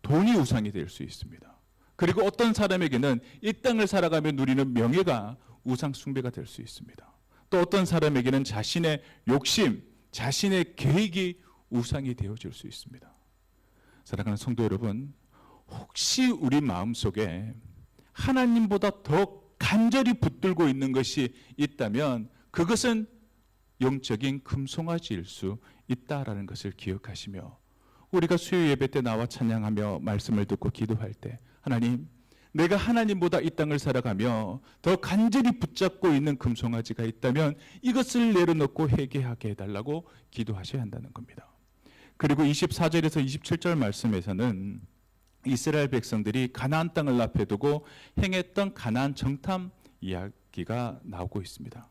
Speaker 1: 돈이 우상이 될 수 있습니다. 그리고 어떤 사람에게는 이 땅을 살아가며 누리는 명예가 우상 숭배가 될 수 있습니다. 또 어떤 사람에게는 자신의 욕심, 자신의 계획이 우상이 되어질 수 있습니다. 사랑하는 성도 여러분, 혹시 우리 마음속에 하나님보다 더 간절히 붙들고 있는 것이 있다면 그것은 영적인 금송아지일 수 있다라는 것을 기억하시며, 우리가 수요 예배 때 나와 찬양하며 말씀을 듣고 기도할 때 하나님, 내가 하나님보다 이 땅을 살아가며 더 간절히 붙잡고 있는 금송아지가 있다면 이것을 내려놓고 회개하게 해달라고 기도하셔야 한다는 겁니다. 그리고 24절에서 27절 말씀에서는 이스라엘 백성들이 가나안 땅을 앞에 두고 행했던 가나안 정탐 이야기가 나오고 있습니다.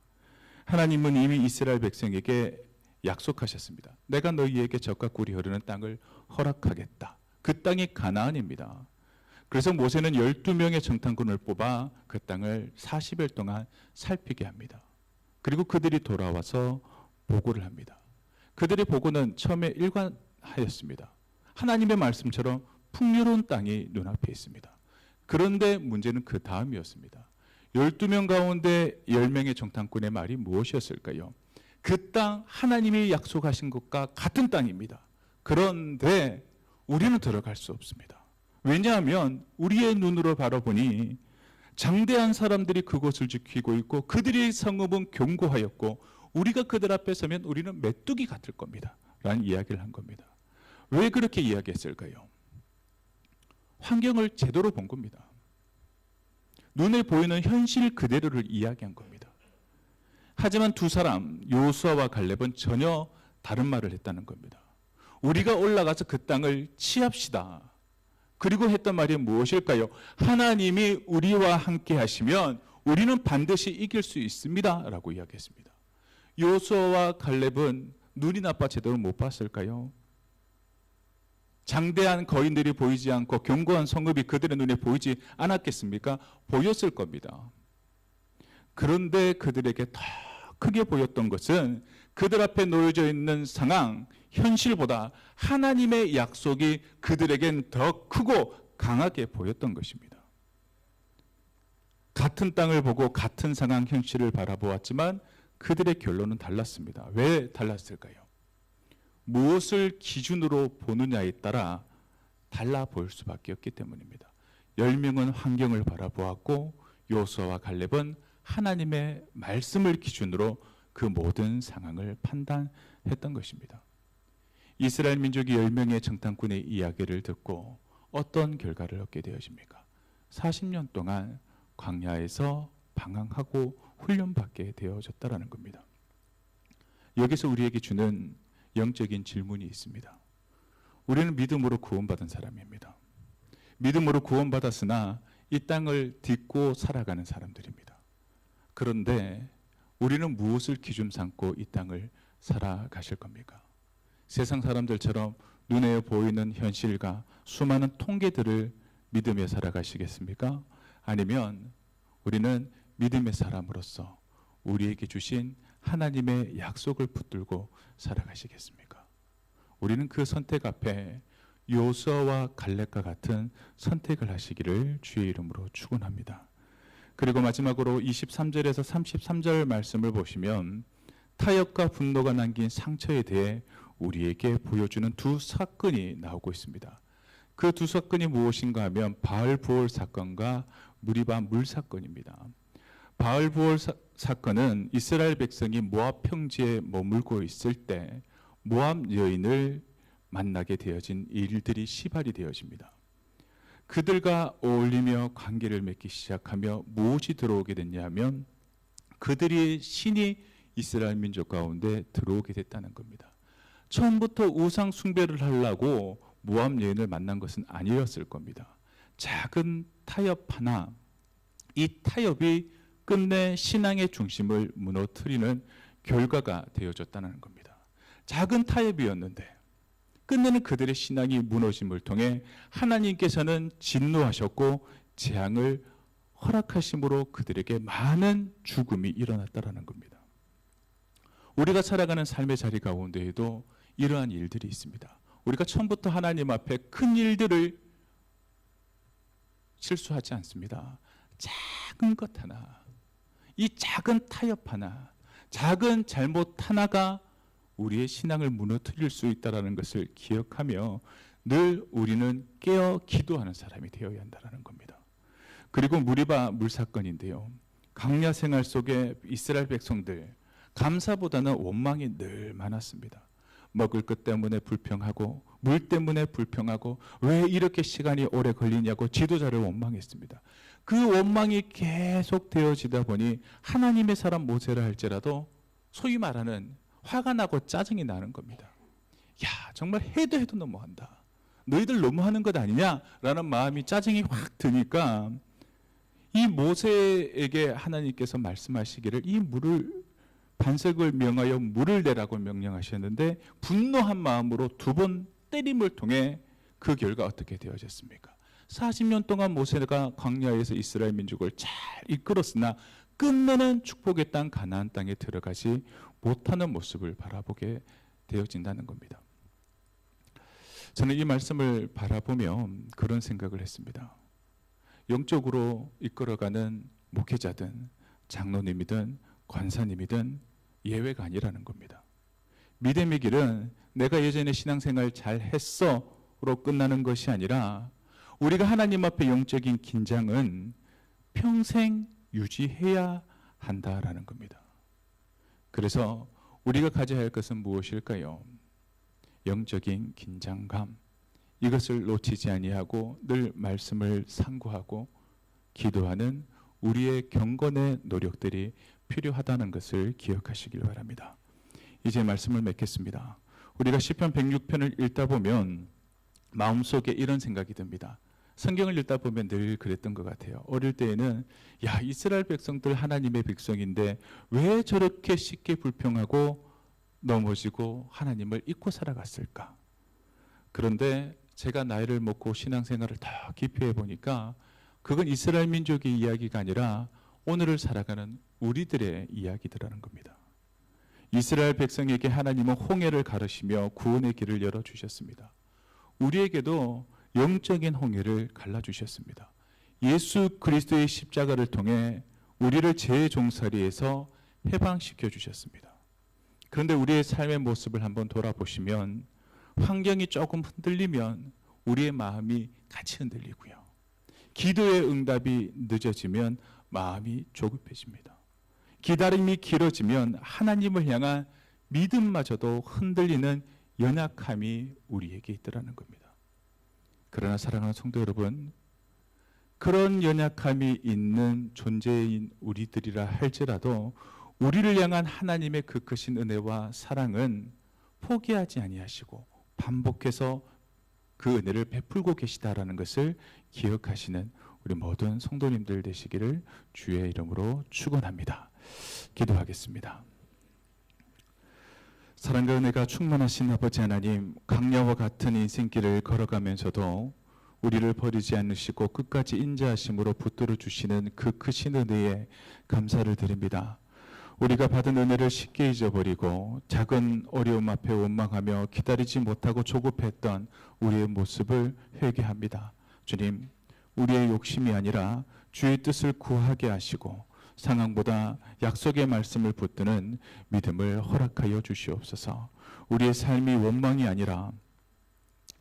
Speaker 1: 하나님은 이미 이스라엘 백성에게 약속하셨습니다. 내가 너희에게 젖과 꿀이 흐르는 땅을 허락하겠다. 그 땅이 가나안입니다. 그래서 모세는 12명의 정탐꾼을 뽑아 그 땅을 40일 동안 살피게 합니다. 그리고 그들이 돌아와서 보고를 합니다. 그들의 보고는 처음에 일관하였습니다. 하나님의 말씀처럼 풍요로운 땅이 눈앞에 있습니다. 그런데 문제는 그 다음이었습니다. 12명 가운데 10명의 정탐꾼의 말이 무엇이었을까요? 그 땅 하나님이 약속하신 것과 같은 땅입니다. 그런데 우리는 들어갈 수 없습니다. 왜냐하면 우리의 눈으로 바라보니 장대한 사람들이 그곳을 지키고 있고 그들의 성읍은 견고하였고 우리가 그들 앞에 서면 우리는 메뚜기 같을 겁니다. 라는 이야기를 한 겁니다. 왜 그렇게 이야기했을까요? 환경을 제대로 본 겁니다. 눈에 보이는 현실 그대로를 이야기한 겁니다. 하지만 두 사람, 요수아와 갈렙은 전혀 다른 말을 했다는 겁니다. 우리가 올라가서 그 땅을 취합시다. 그리고 했던 말이 무엇일까요? 하나님이 우리와 함께 하시면 우리는 반드시 이길 수 있습니다. 라고 이야기했습니다. 요수아와 갈렙은 눈이 나빠 제대로 못 봤을까요? 장대한 거인들이 보이지 않고 견고한 성읍이 그들의 눈에 보이지 않았겠습니까? 보였을 겁니다. 그런데 그들에게 더 크게 보였던 것은 그들 앞에 놓여져 있는 상황, 현실보다 하나님의 약속이 그들에겐 더 크고 강하게 보였던 것입니다. 같은 땅을 보고 같은 상황, 현실을 바라보았지만 그들의 결론은 달랐습니다. 왜 달랐을까요? 무엇을 기준으로 보느냐에 따라 달라 보일 수밖에 없기 때문입니다. 10명은 환경을 바라보았고 요수아와 갈렙은 하나님의 말씀을 기준으로 그 모든 상황을 판단했던 것입니다. 이스라엘 민족이 10명의 정탐꾼의 이야기를 듣고 어떤 결과를 얻게 되어집니까? 40년 동안 광야에서 방황하고 훈련받게 되어졌다는 겁니다. 여기서 우리에게 주는 영적인 질문이 있습니다. 우리는 믿음으로 구원받은 사람입니다. 믿음으로 구원받았으나 이 땅을 딛고 살아가는 사람들입니다. 그런데 우리는 무엇을 기준 삼고 이 땅을 살아가실 겁니까? 세상 사람들처럼 눈에 보이는 현실과 수많은 통계들을 믿으며 살아가시겠습니까? 아니면 우리는 믿음의 사람으로서 우리에게 주신 하나님의 약속을 붙들고 살아가시겠습니까? 우리는 그 선택 앞에 요수아와 갈렙과 같은 선택을 하시기를 주의 이름으로 축원합니다. 그리고 마지막으로 23절에서 33절 말씀을 보시면 타협과 분노가 남긴 상처에 대해 우리에게 보여주는 두 사건이 나오고 있습니다. 그 두 사건이 무엇인가 하면 바알부올 사건과 무리바 물 사건입니다. 바알부올 사건은 이스라엘 백성이 모압 평지에 머물고 있을 때 모압 여인을 만나게 되어진 일들이 시발이 되어집니다. 그들과 어울리며 관계를 맺기 시작하며 무엇이 들어오게 됐냐면 그들의 신이 이스라엘 민족 가운데 들어오게 됐다는 겁니다. 처음부터 우상 숭배를 하려고 모압 여인을 만난 것은 아니었을 겁니다. 작은 타협 하나, 이 타협이 끝내 신앙의 중심을 무너뜨리는 결과가 되어졌다는 겁니다. 작은 타협이었는데 끝내는 그들의 신앙이 무너짐을 통해 하나님께서는 진노하셨고 재앙을 허락하심으로 그들에게 많은 죽음이 일어났다는 겁니다. 우리가 살아가는 삶의 자리 가운데에도 이러한 일들이 있습니다. 우리가 처음부터 하나님 앞에 큰 일들을 실수하지 않습니다. 작은 것 하나, 이 작은 타협 하나, 작은 잘못 하나가 우리의 신앙을 무너뜨릴 수 있다는 것을 기억하며 늘 우리는 깨어 기도하는 사람이 되어야 한다는 겁니다. 그리고 무리바 물 사건인데요. 광야 생활 속에 이스라엘 백성들 감사보다는 원망이 늘 많았습니다. 먹을 것 때문에 불평하고 물 때문에 불평하고 왜 이렇게 시간이 오래 걸리냐고 지도자를 원망했습니다. 그 원망이 계속 되어지다 보니 하나님의 사람 모세를 할지라도 소위 말하는 화가 나고 짜증이 나는 겁니다. 야, 정말 해도 너무한다. 너희들 너무하는 것 아니냐라는 마음이 짜증이 확 드니까 이 모세에게 하나님께서 말씀하시기를 이 물을 반석을 명하여 물을 내라고 명령하셨는데 분노한 마음으로 두 번 때림을 통해 그 결과 어떻게 되어졌습니까? 40년 동안 모세가 광야에서 이스라엘 민족을 잘 이끌었으나 끝내는 축복의 땅 가나안 땅에 들어가지 못하는 모습을 바라보게 되어진다는 겁니다. 저는 이 말씀을 바라보며 그런 생각을 했습니다. 영적으로 이끌어가는 목회자든 장로님이든 권사님이든 예외가 아니라는 겁니다. 믿음의 길은 내가 예전에 신앙생활 잘 했어로 끝나는 것이 아니라 우리가 하나님 앞에 영적인 긴장은 평생 유지해야 한다라는 겁니다. 그래서 우리가 가져야 할 것은 무엇일까요? 영적인 긴장감, 이것을 놓치지 아니하고 늘 말씀을 상고하고 기도하는 우리의 경건의 노력들이 필요하다는 것을 기억하시길 바랍니다. 이제 말씀을 맺겠습니다. 우리가 시편 106편을 읽다 보면 마음속에 이런 생각이 듭니다. 성경을 읽다 보면 늘 그랬던 것 같아요. 어릴 때에는 야, 이스라엘 백성들 하나님의 백성인데 왜 저렇게 쉽게 불평하고 넘어지고 하나님을 잊고 살아갔을까? 그런데 제가 나이를 먹고 신앙생활을 더 깊이 해보니까 그건 이스라엘 민족의 이야기가 아니라 오늘을 살아가는 우리들의 이야기들이라는 겁니다. 이스라엘 백성에게 하나님은 홍해를 가르시며 구원의 길을 열어주셨습니다. 우리에게도 영적인 홍해를 갈라주셨습니다. 예수 그리스도의 십자가를 통해 우리를 죄의 종살이에서 해방시켜 주셨습니다. 그런데 우리의 삶의 모습을 한번 돌아보시면 환경이 조금 흔들리면 우리의 마음이 같이 흔들리고요. 기도의 응답이 늦어지면 마음이 조급해집니다. 기다림이 길어지면 하나님을 향한 믿음마저도 흔들리는 연약함이 우리에게 있더라는 겁니다. 그러나 사랑하는 성도 여러분, 그런 연약함이 있는 존재인 우리들이라 할지라도 우리를 향한 하나님의 그 크신 은혜와 사랑은 포기하지 아니하시고 반복해서 그 은혜를 베풀고 계시다라는 것을 기억하시는 우리 모든 성도님들 되시기를 주의 이름으로 축원합니다. 기도하겠습니다. 사랑과 은혜가 충만하신 아버지 하나님, 강야와 같은 인생길을 걸어가면서도 우리를 버리지 않으시고 끝까지 인자하심으로 붙들어 주시는 그 크신 은혜에 감사를 드립니다. 우리가 받은 은혜를 쉽게 잊어버리고 작은 어려움 앞에 원망하며 기다리지 못하고 조급했던 우리의 모습을 회개합니다. 주님, 우리의 욕심이 아니라 주의 뜻을 구하게 하시고 상황보다 약속의 말씀을 붙드는 믿음을 허락하여 주시옵소서. 우리의 삶이 원망이 아니라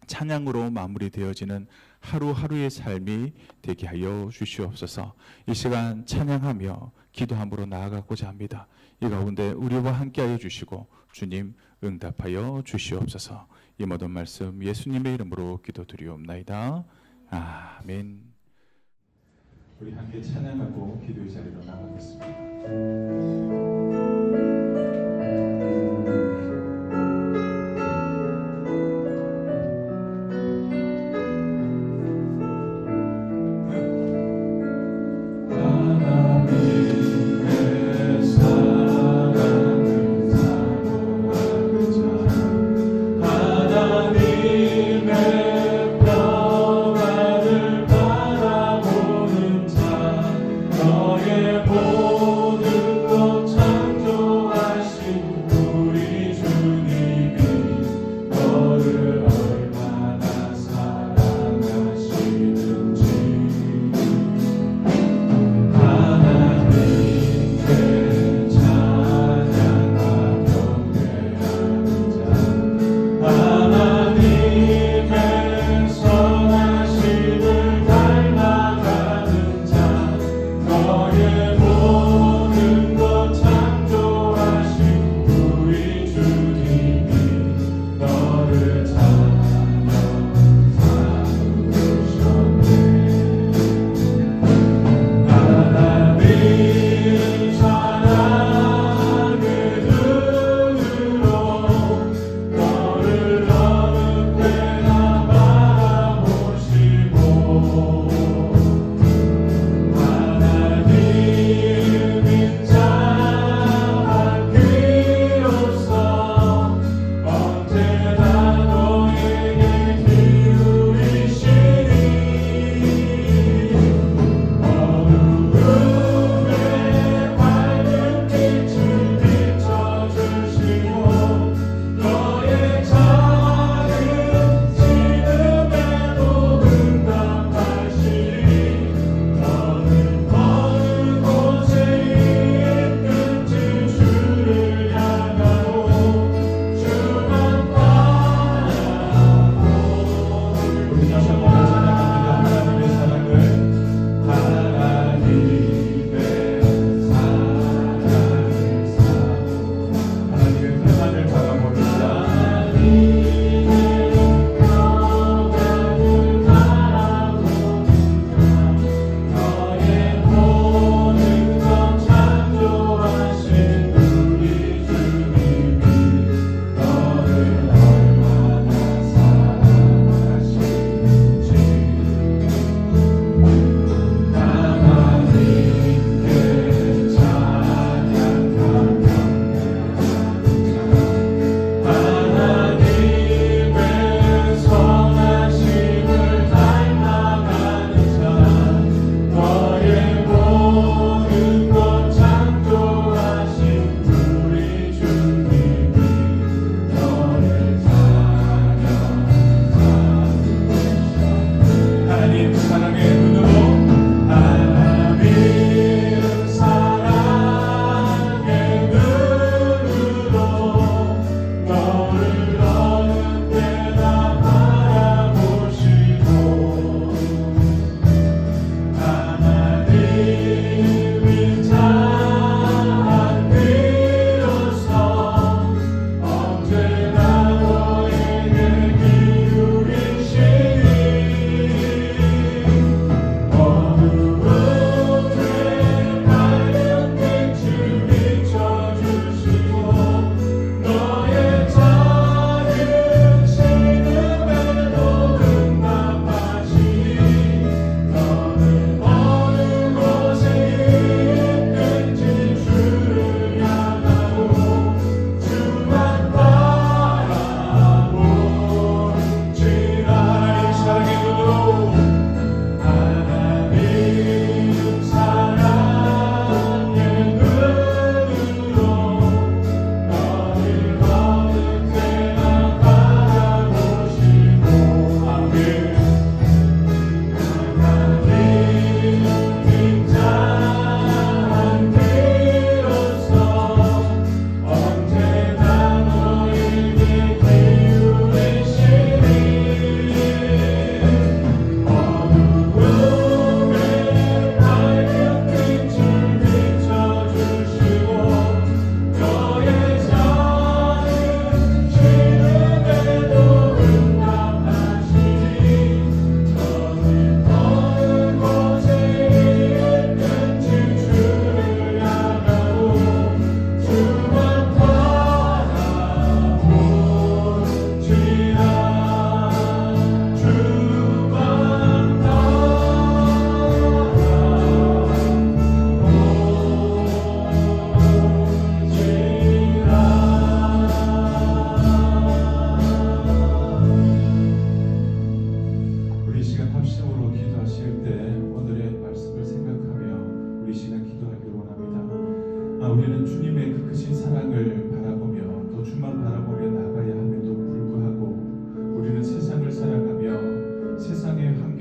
Speaker 1: 찬양으로 마무리되어지는 하루하루의 삶이 되게 하여 주시옵소서. 이 시간 찬양하며 기도함으로 나아가고자 합니다. 이 가운데 우리와 함께하여 주시고 주님 응답하여 주시옵소서. 이 모든 말씀 예수님의 이름으로 기도드리옵나이다. 아멘. 우리 함께 찬양하고 기도의 자리로 나가겠습니다.
Speaker 3: 하나님의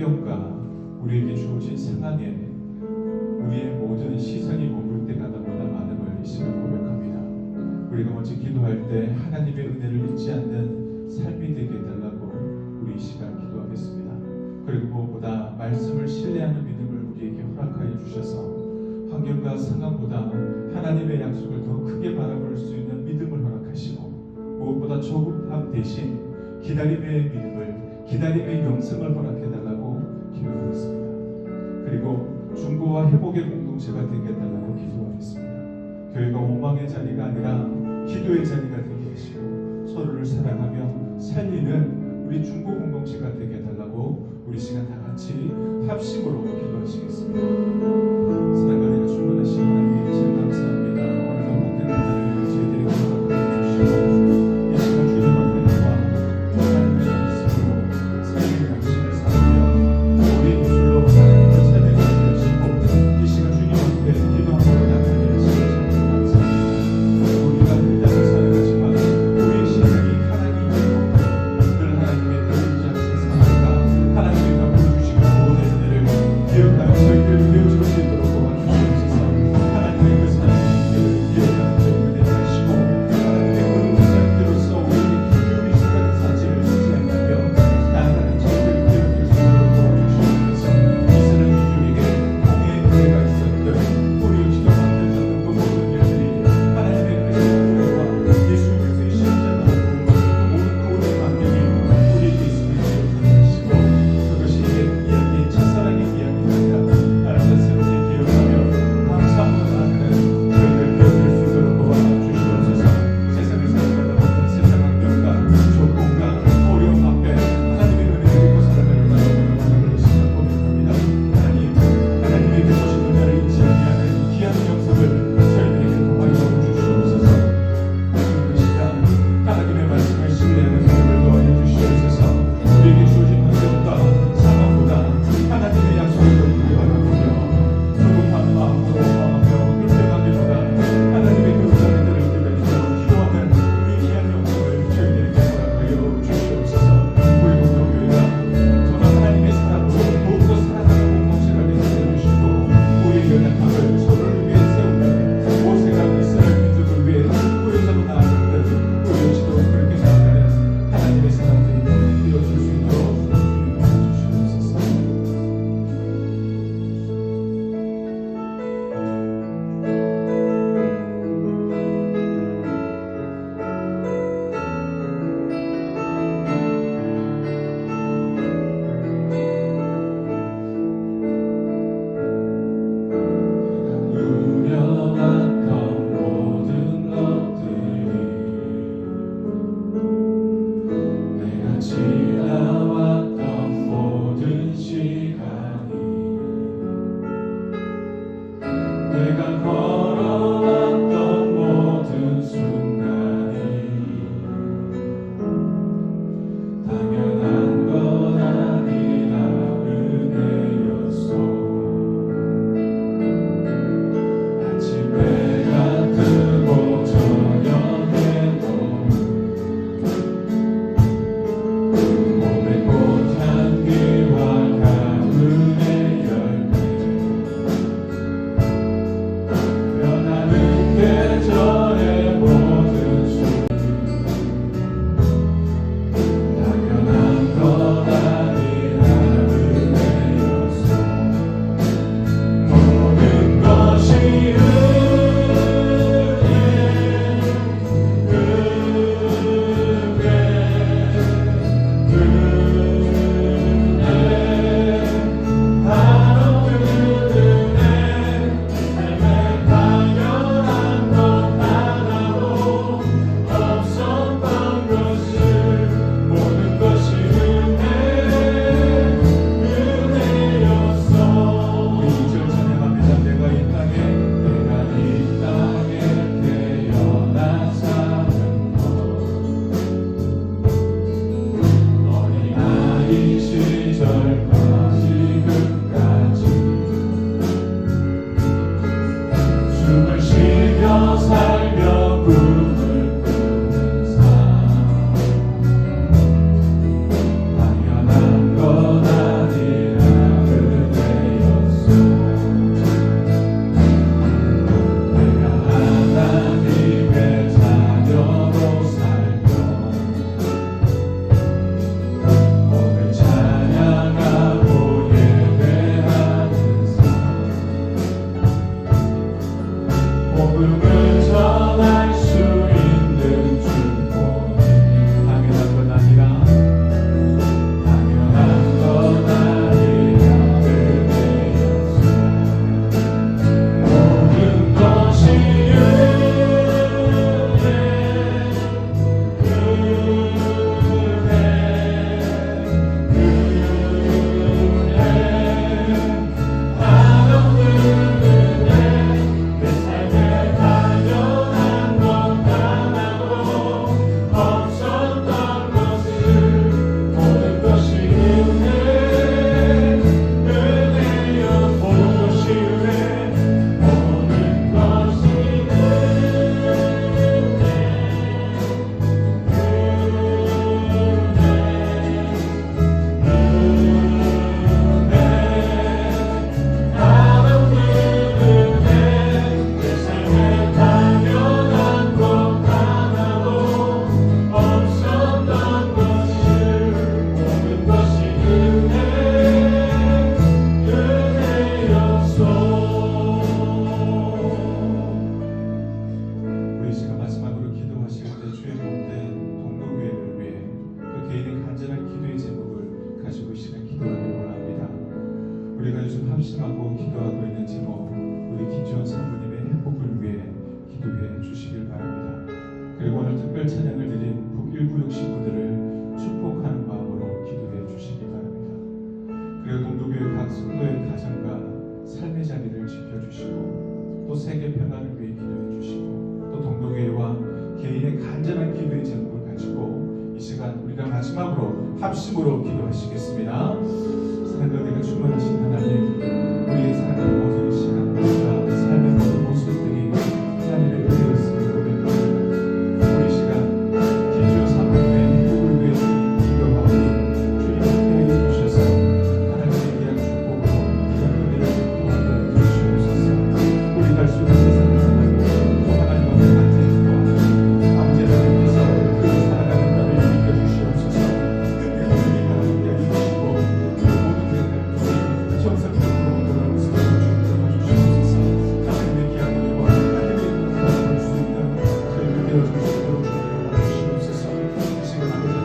Speaker 1: 환경과 우리에게 주어진 상황에 우리의 모든 시선이 머물 때가 나보다 많음을 이 시간 고백합니다. 우리가 먼저 기도할 때 하나님의 은혜를 잊지 않는 삶이 되게 해달라고 우리 이 시간 기도하겠습니다. 그리고 무엇보다 말씀을 신뢰하는 믿음을 우리에게 허락하여 주셔서 환경과 상황보다 하나님의 약속을 더 크게 바라볼 수 있는 믿음을 허락하시고 무엇보다 조급함 대신 기다림의 믿음을, 기다림의 영성을 허락해달라고 기도하겠습니다. 그리고 중보와 회복의 공동체가 되게 해달라고 기도하겠습니다. 교회가 원망의 자리가 아니라 기도의 자리가 되게 하시고 서로를 사랑하며 살리는 우리 중보 공동체가 되게 해달라고 우리 시간 다 같이 합심으로 기도하시겠습니다. 사랑과 은혜가 충만하신 하나님 참 감사합니다. 오늘도 복된 은혜를 저희들에게 허락하여 주시고 이 시간 주님 앞에 나와 하나님의 말씀으로 삶의 양식을 삼으며 우리 입술로 하나님을 찬양하게 하시고 이 시간 주님 앞에 기도함으로 나가게 하시고 참 감사합니다. 우리가 흔들려서 살아가지만 우리의 신앙이 하나님이고 늘 하나님의 뜻이지 않는 상황과 하나님이 다 보여주시고 구원의 은혜를 기억하여 저희들 결심하고 기도하고 있는 제목, 우리 김지원 사모님의 회복을 위해 기도해 주시길 바랍니다. 그리고 오늘 특별 찬양을 드린 북일구역 식구들을 축복하는 마음으로 기도해 주시기 바랍니다. 그리고 동도교회 각 성도의 가정과 삶의 자리를 지켜주시고 또 세계 평화를 위해 기도해 주시고 또 동도교회와 개인의 간절한 기도의 제목을 가지고 이 시간 우리가 마지막으로 합심으로 기도하시겠습니다. 사랑과 내가 충만하신 하나님, 우리의 사랑의 모든 시간과 삶의 모든 모습들이 하나님의 은혜였음을 고백합니다. 우리 시간 김지호 사모님의 회복을 위해 기도하오니 주님 함께해 주셔서 하나님의 귀한 축복으로 귀한 은혜를 또한 주시옵소서. 우리 갈 수 있는 세상을 살아가고 또 하나님 앞에 같이 기도하고 아버지 하나님께서 그 살아가는 날을 비켜주시옵소서. 그 우리가 함께해 주시고 정상적으로 돌아오시는 주님 도와주시옵소서. 하나님의 귀한 은혜와 하나님의 영광을 볼 수 있는 저희를 되어주시도록 주시옵소서. 이 시간 아버지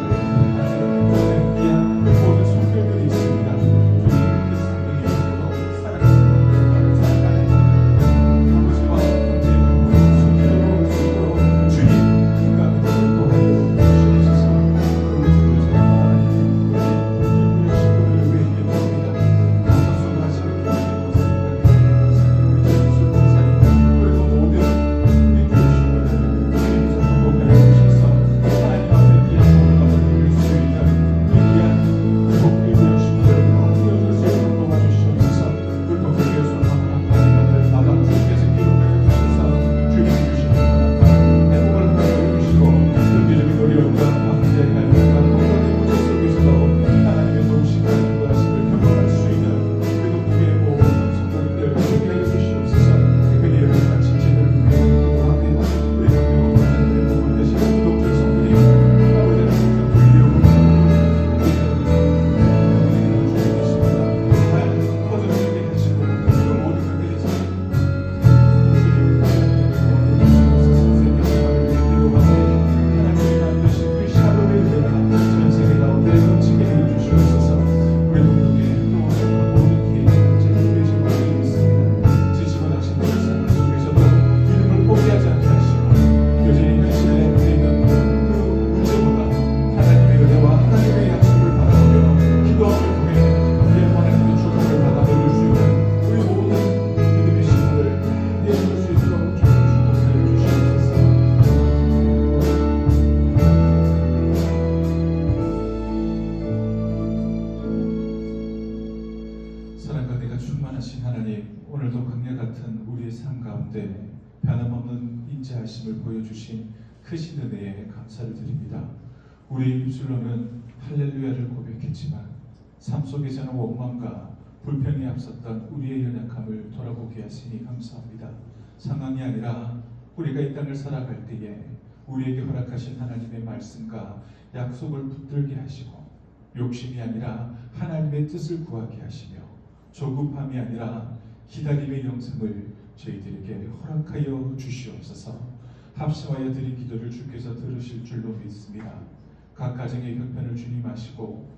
Speaker 1: 귀한 모든 손들들이 있습니다. 주님께서 상당히 살아가는 아버지와 함께 손들어 올 수 있도록 주님 인간을 도와주시옵소서. 사랑과 내가 충만하신 하나님, 오늘도 광야 같은 우리의 삶 가운데 변함없는 인자하심을 보여주신 크신 은혜에 감사를 드립니다. 우리의 입술로는 할렐루야를 고백했지만 삶 속에서는 원망과 불평이 앞섰던 우리의 연약함을 돌아보게 하시니 감사합니다. 상황이 아니라 우리가 이 땅을 살아갈 때에 우리에게 허락하신 하나님의 말씀과 약속을 붙들게 하시고 욕심이 아니라 하나님의 뜻을 구하게 하시며 조급함이 아니라 기다림의 영성을 저희들에게 허락하여 주시옵소서. 합심하여 드린 기도를 주께서 들으실 줄로 믿습니다. 각 가정의 형편을 주님 아시고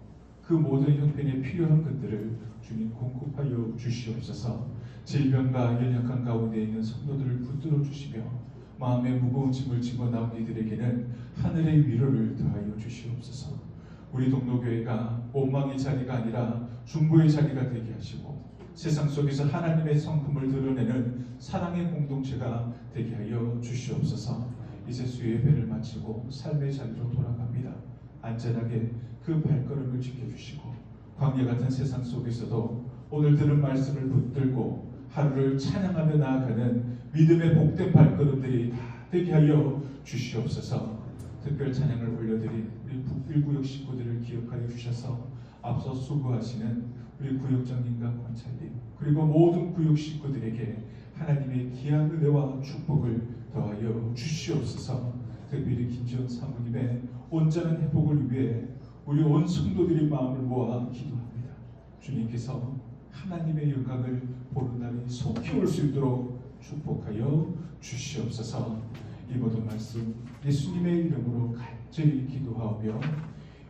Speaker 1: 그 모든 형편에 필요한 것들을 주님 공급하여 주시옵소서. 질병과 연약한 가운데 있는 성도들을 붙들어 주시며 마음의 무거운 짐을 지고 나온 이들에게는 하늘의 위로를 더하여 주시옵소서. 우리 동로교회가 원망의 자리가 아니라 중보의 자리가 되게 하시고 세상 속에서 하나님의 성품을 드러내는 사랑의 공동체가 되게 하여 주시옵소서. 이제 수요 예배를 마치고 삶의 자리로 돌아갑니다. 안전하게 그 발걸음을 지켜주시고 광야 같은 세상 속에서도 오늘 들은 말씀을 붙들고 하루를 찬양하며 나아가는 믿음의 복된 발걸음들이 다 되게 하여 주시옵소서. 특별 찬양을 올려드린 우리 북일구역 식구들을 기억하여 주셔서 앞서 수고하시는 우리 구역장님과 관찰님 그리고 모든 구역 식구들에게 하나님의 귀한 은혜와 축복을 더하여 주시옵소서. 특별히 김지원 사모님의 온전한 회복을 위해 우리 온 성도들이 마음을 모아 기도합니다. 주님께서 하나님의 영광을 보는 날이 속히 올 수 있도록 축복하여 주시옵소서. 이 모든 말씀 예수님의 이름으로 간절히 기도하며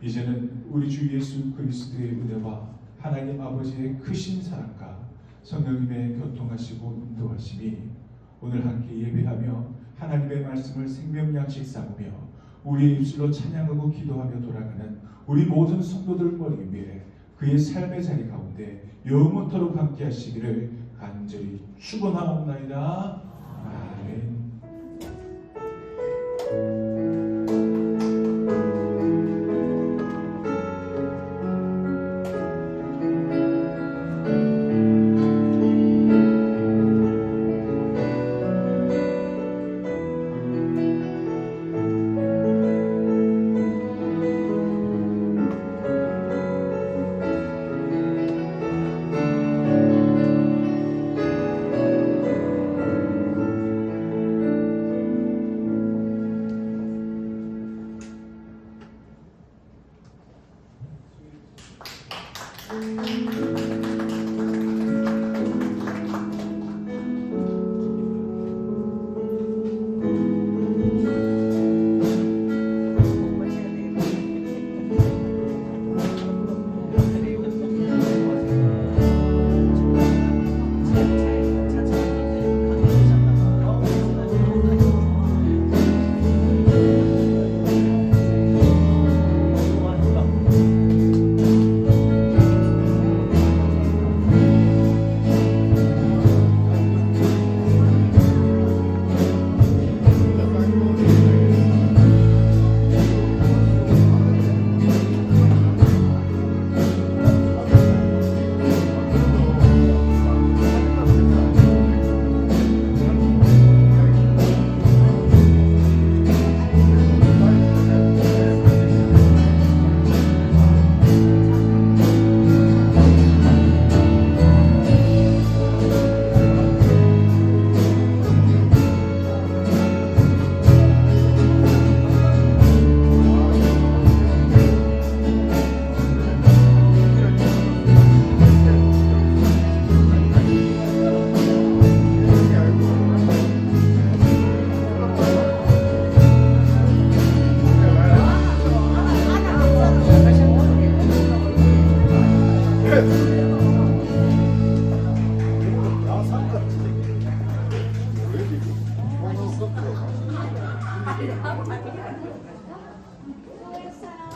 Speaker 1: 이제는 우리 주 예수 그리스도의 은혜와 하나님 아버지의 크신 사랑과 성령님의 교통하시고 인도하심이 오늘 함께 예배하며 하나님의 말씀을 생명양식 삼으며 우리의 입술로 찬양하고 기도하며 돌아가는 우리 모든 성도들 머리 위에 그의 삶의 자리 가운데 영원토록 함께 하시기를 간절히 축원하옵나이다. 아멘.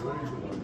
Speaker 4: 수고했어요.